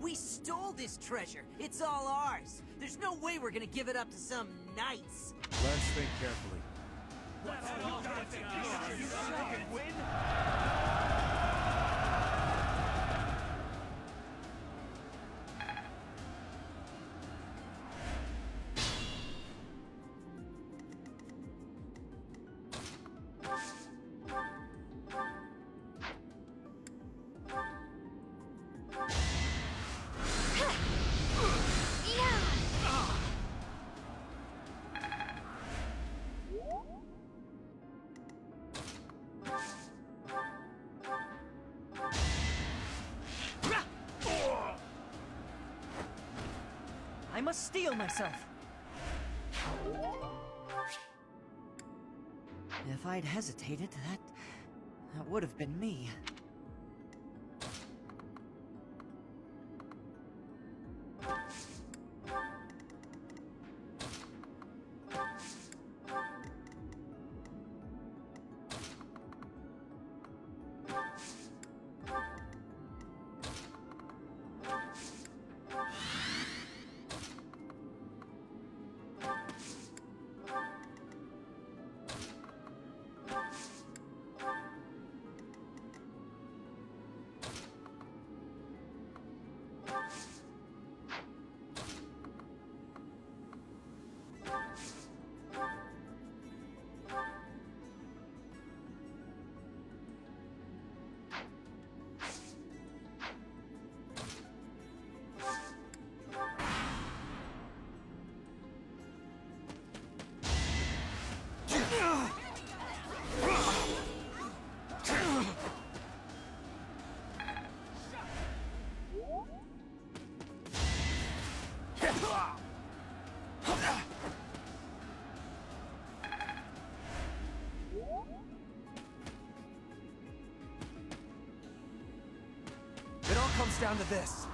We stole this treasure. It's all ours. There's no way we're gonna give it up to some knights. Let's think carefully. I must steel myself. If I'd hesitated, that would have been me. It all comes down to this.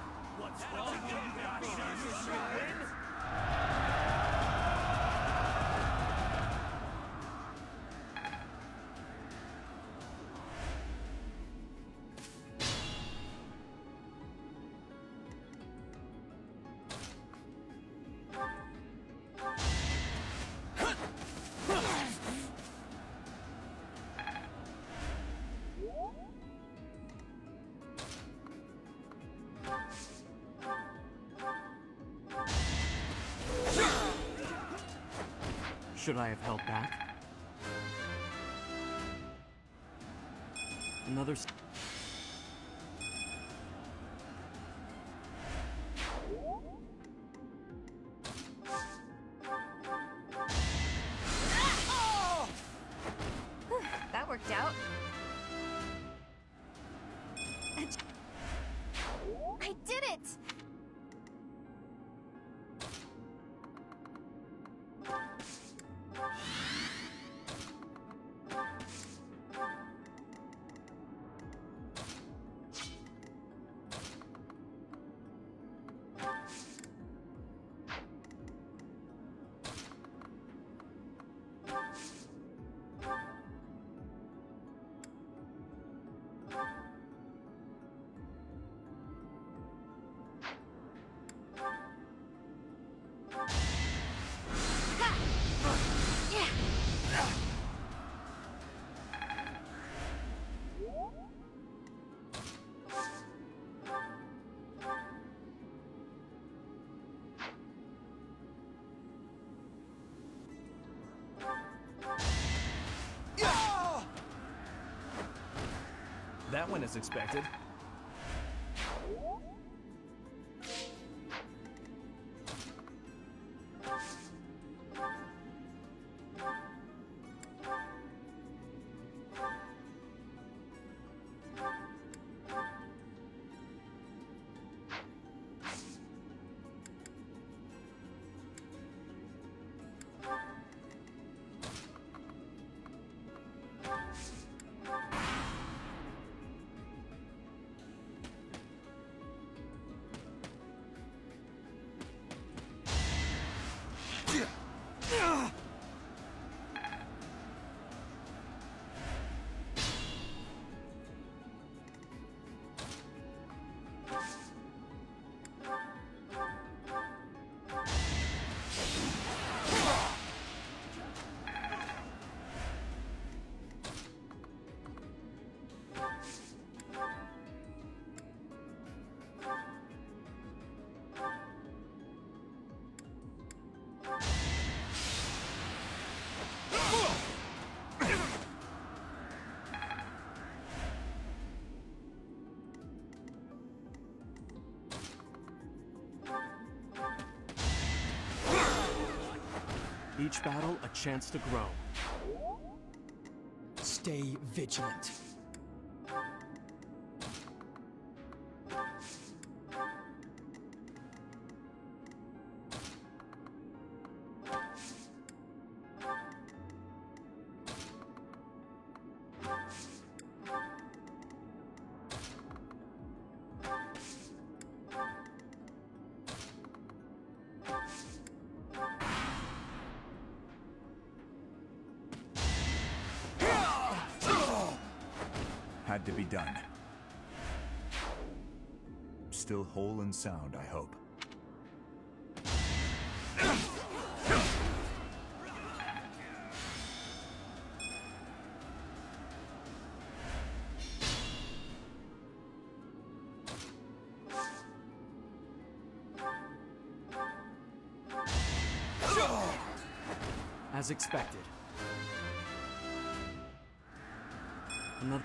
Should I have held back? Another... That worked out. I did it! That went as expected. Each battle, a chance to grow. Stay vigilant. Had to be done. Still whole and sound, I hope. As expected. Another...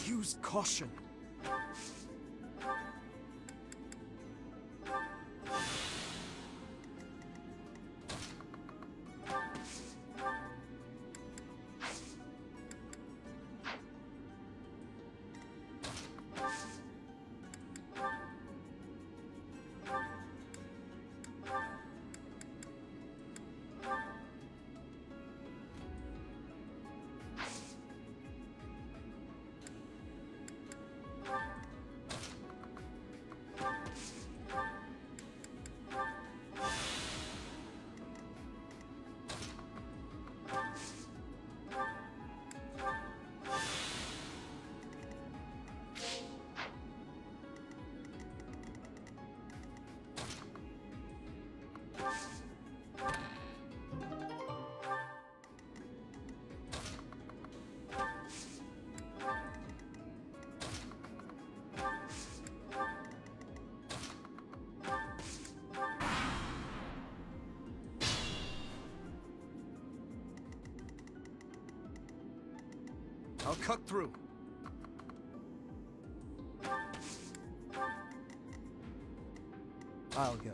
Use caution. I'll cut through. I'll go.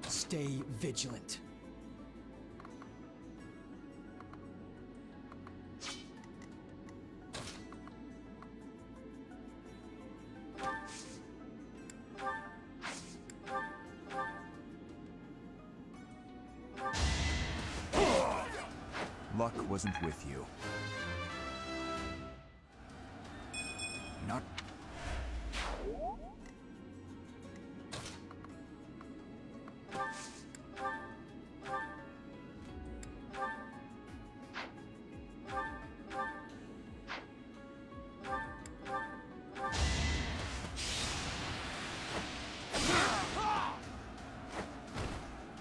Stay vigilant. Luck wasn't with you. Not...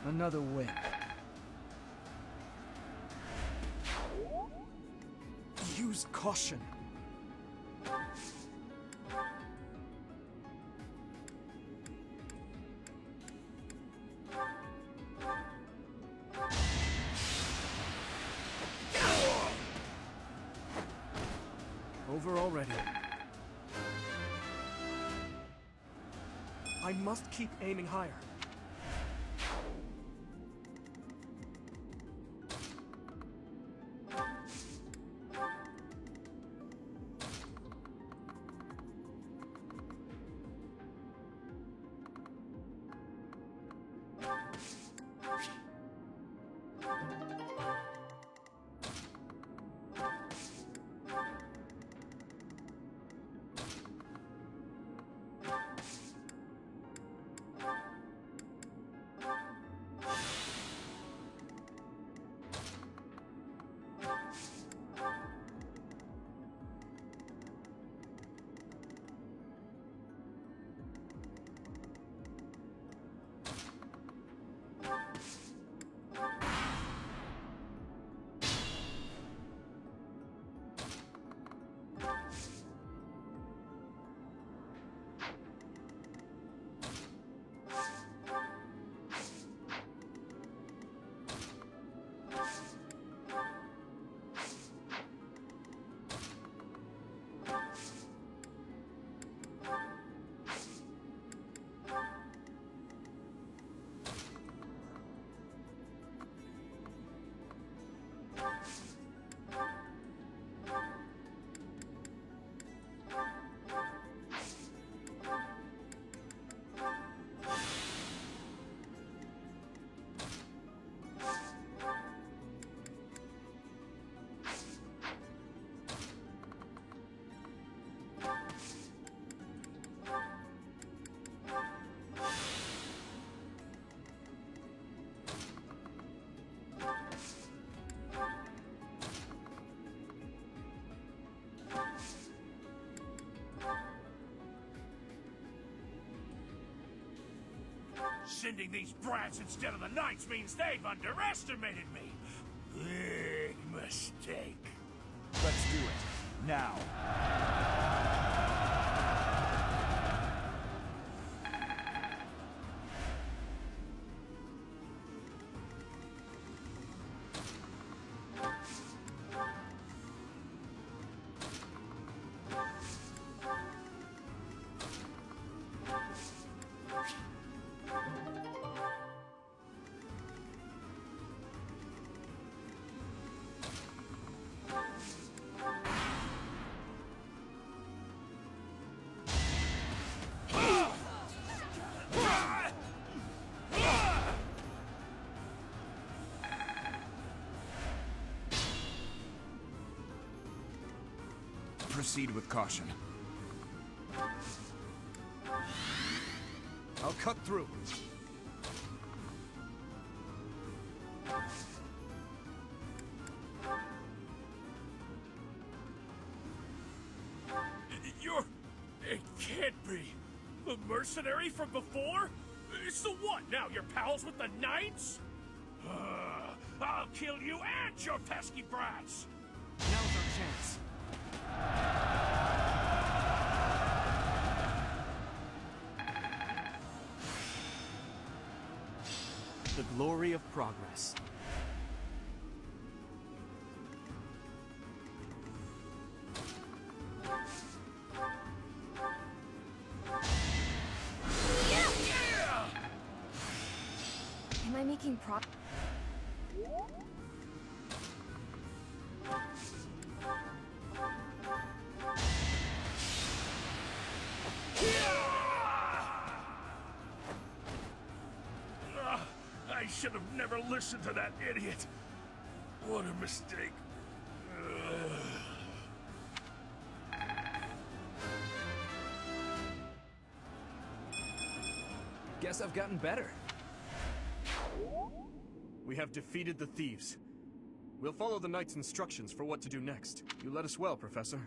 Another win. Use caution. Over already. I must keep aiming higher. Sending these brats instead of the knights means they've underestimated me. Big mistake. Let's do it. Now. Proceed with caution. I'll cut through. You're... It can't be. The mercenary from before? So what, now you're pals with the Knights? I'll kill you and your pesky brats! Now's our chance. The glory of progress. Am I making I should have never listened to that idiot. What a mistake. Guess I've gotten better. We have defeated the thieves. We'll follow the Knight's instructions for what to do next. You led us well, Professor.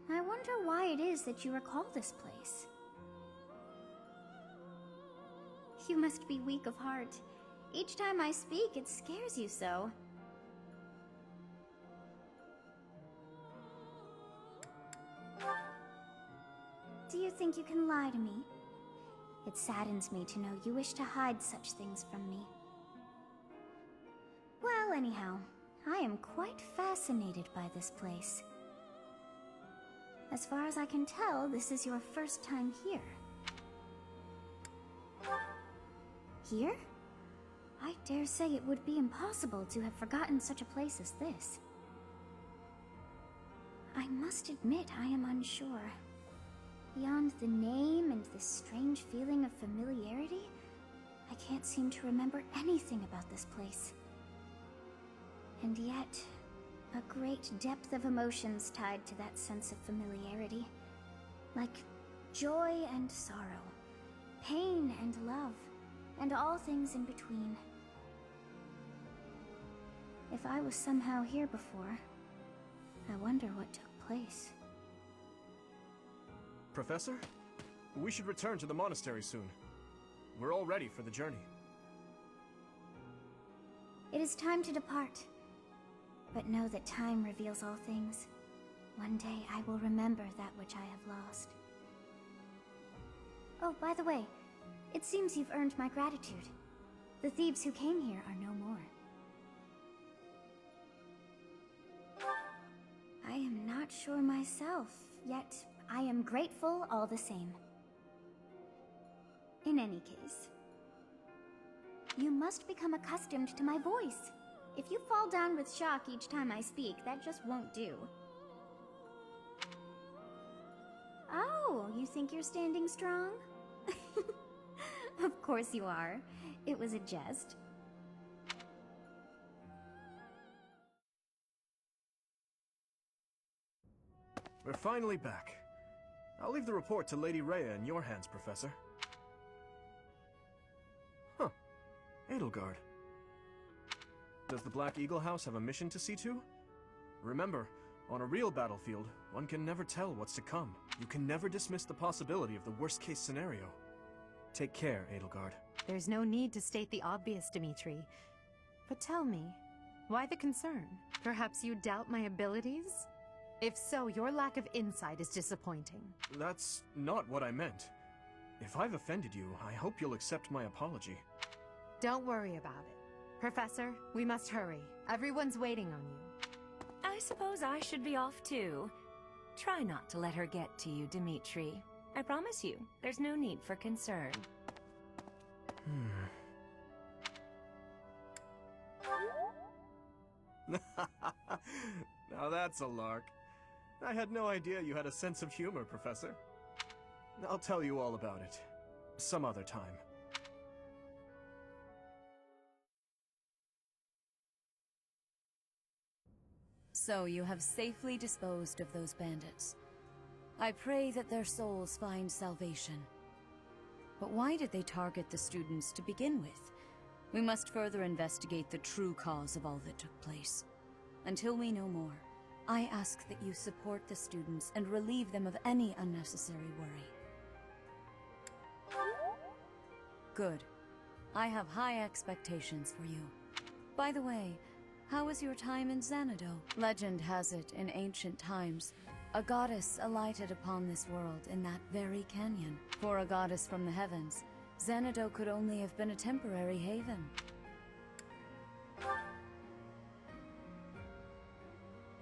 I wonder why it is that you recall this place. You must be weak of heart. Each time I speak, it scares you so. Do you think you can lie to me? It saddens me to know you wish to hide such things from me. Well, anyhow, I am quite fascinated by this place. As far as I can tell, this is your first time here. Here? I dare say it would be impossible to have forgotten such a place as this. I must admit I am unsure. Beyond the name and this strange feeling of familiarity, I can't seem to remember anything about this place. And yet, a great depth of emotions tied to that sense of familiarity. Like joy and sorrow, pain and love, and all things in between. If I was somehow here before, I wonder what took place. Professor? We should return to the monastery soon. We're all ready for the journey. It is time to depart. But know that time reveals all things. One day I will remember that which I have lost. Oh, by the way, it seems you've earned my gratitude. The thieves who came here are no more. I am not sure myself, yet I am grateful all the same. In any case, you must become accustomed to my voice. If you fall down with shock each time I speak, that just won't do. Oh, you think you're standing strong? Of course you are. It was a jest. We're finally back. I'll leave the report to Lady Rhea in your hands, Professor. Huh. Edelgard. Does the Black Eagle House have a mission to see to? Remember, on a real battlefield, one can never tell what's to come. You can never dismiss the possibility of the worst-case scenario. Take care, Edelgard. There's no need to state the obvious, Dimitri. But tell me, why the concern? Perhaps you doubt my abilities? If so, your lack of insight is disappointing. That's not what I meant. If I've offended you, I hope you'll accept my apology. Don't worry about it. Professor, we must hurry. Everyone's waiting on you. I suppose I should be off too. Try not to let her get to you, Dimitri. I promise you, there's no need for concern. Now that's a lark. I had no idea you had a sense of humor, Professor. I'll tell you all about it. Some other time. So you have safely disposed of those bandits. I pray that their souls find salvation. But why did they target the students to begin with? We must further investigate the true cause of all that took place. Until we know more, I ask that you support the students and relieve them of any unnecessary worry. Good. I have high expectations for you. By the way, how was your time in Xanadu? Legend has it, in ancient times, a goddess alighted upon this world in that very canyon. For a goddess from the heavens, Xanadu could only have been a temporary haven.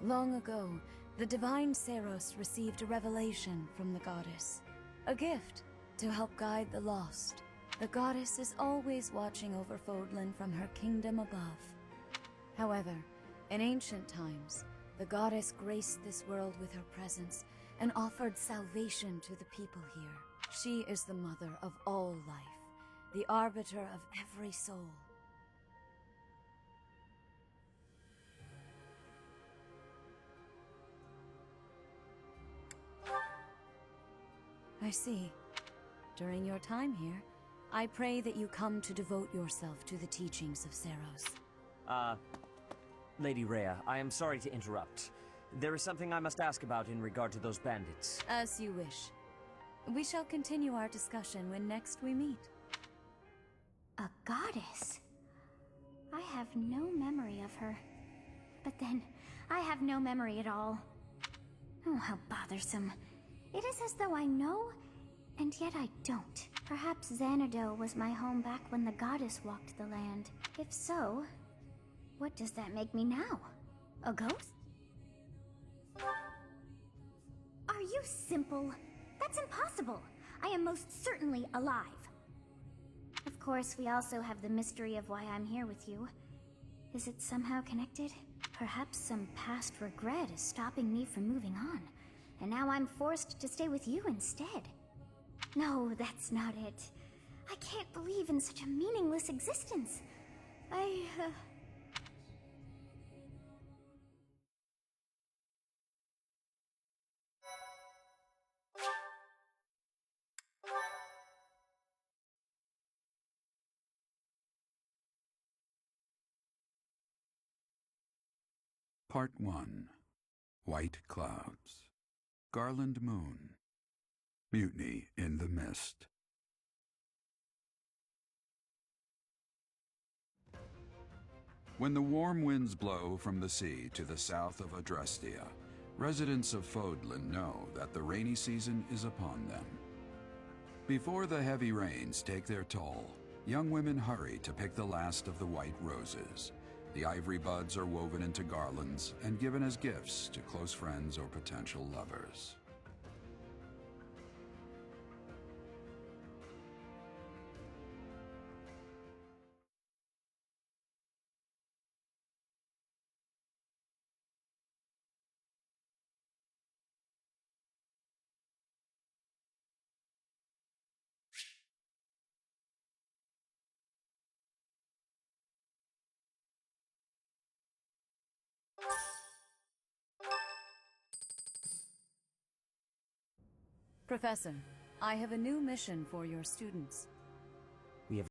Long ago, the divine Seros received a revelation from the goddess. A gift to help guide the lost. The goddess is always watching over Fodlan from her kingdom above. However, in ancient times, the goddess graced this world with her presence and offered salvation to the people here. She is the mother of all life, the arbiter of every soul. I see. During your time here, I pray that you come to devote yourself to the teachings of Seros. Lady Rhea, I am sorry to interrupt. There is something I must ask about in regard to those bandits. As you wish. We shall continue our discussion when next we meet. A goddess? I have no memory of her. But then, I have no memory at all. Oh, how bothersome. It is as though I know, and yet I don't. Perhaps Xanadu was my home back when the goddess walked the land. If so, what does that make me now? A ghost? Are you simple? That's impossible. I am most certainly alive. Of course, we also have the mystery of why I'm here with you. Is it somehow connected? Perhaps some past regret is stopping me from moving on, and now I'm forced to stay with you instead. No, that's not it. I can't believe in such a meaningless existence. Part 1. White Clouds. Garland Moon. Mutiny in the Mist. When the warm winds blow from the sea to the south of Adrestia, residents of Fodlan know that the rainy season is upon them. Before the heavy rains take their toll, young women hurry to pick the last of the white roses. The ivory buds are woven into garlands and given as gifts to close friends or potential lovers. Professor, I have a new mission for your students.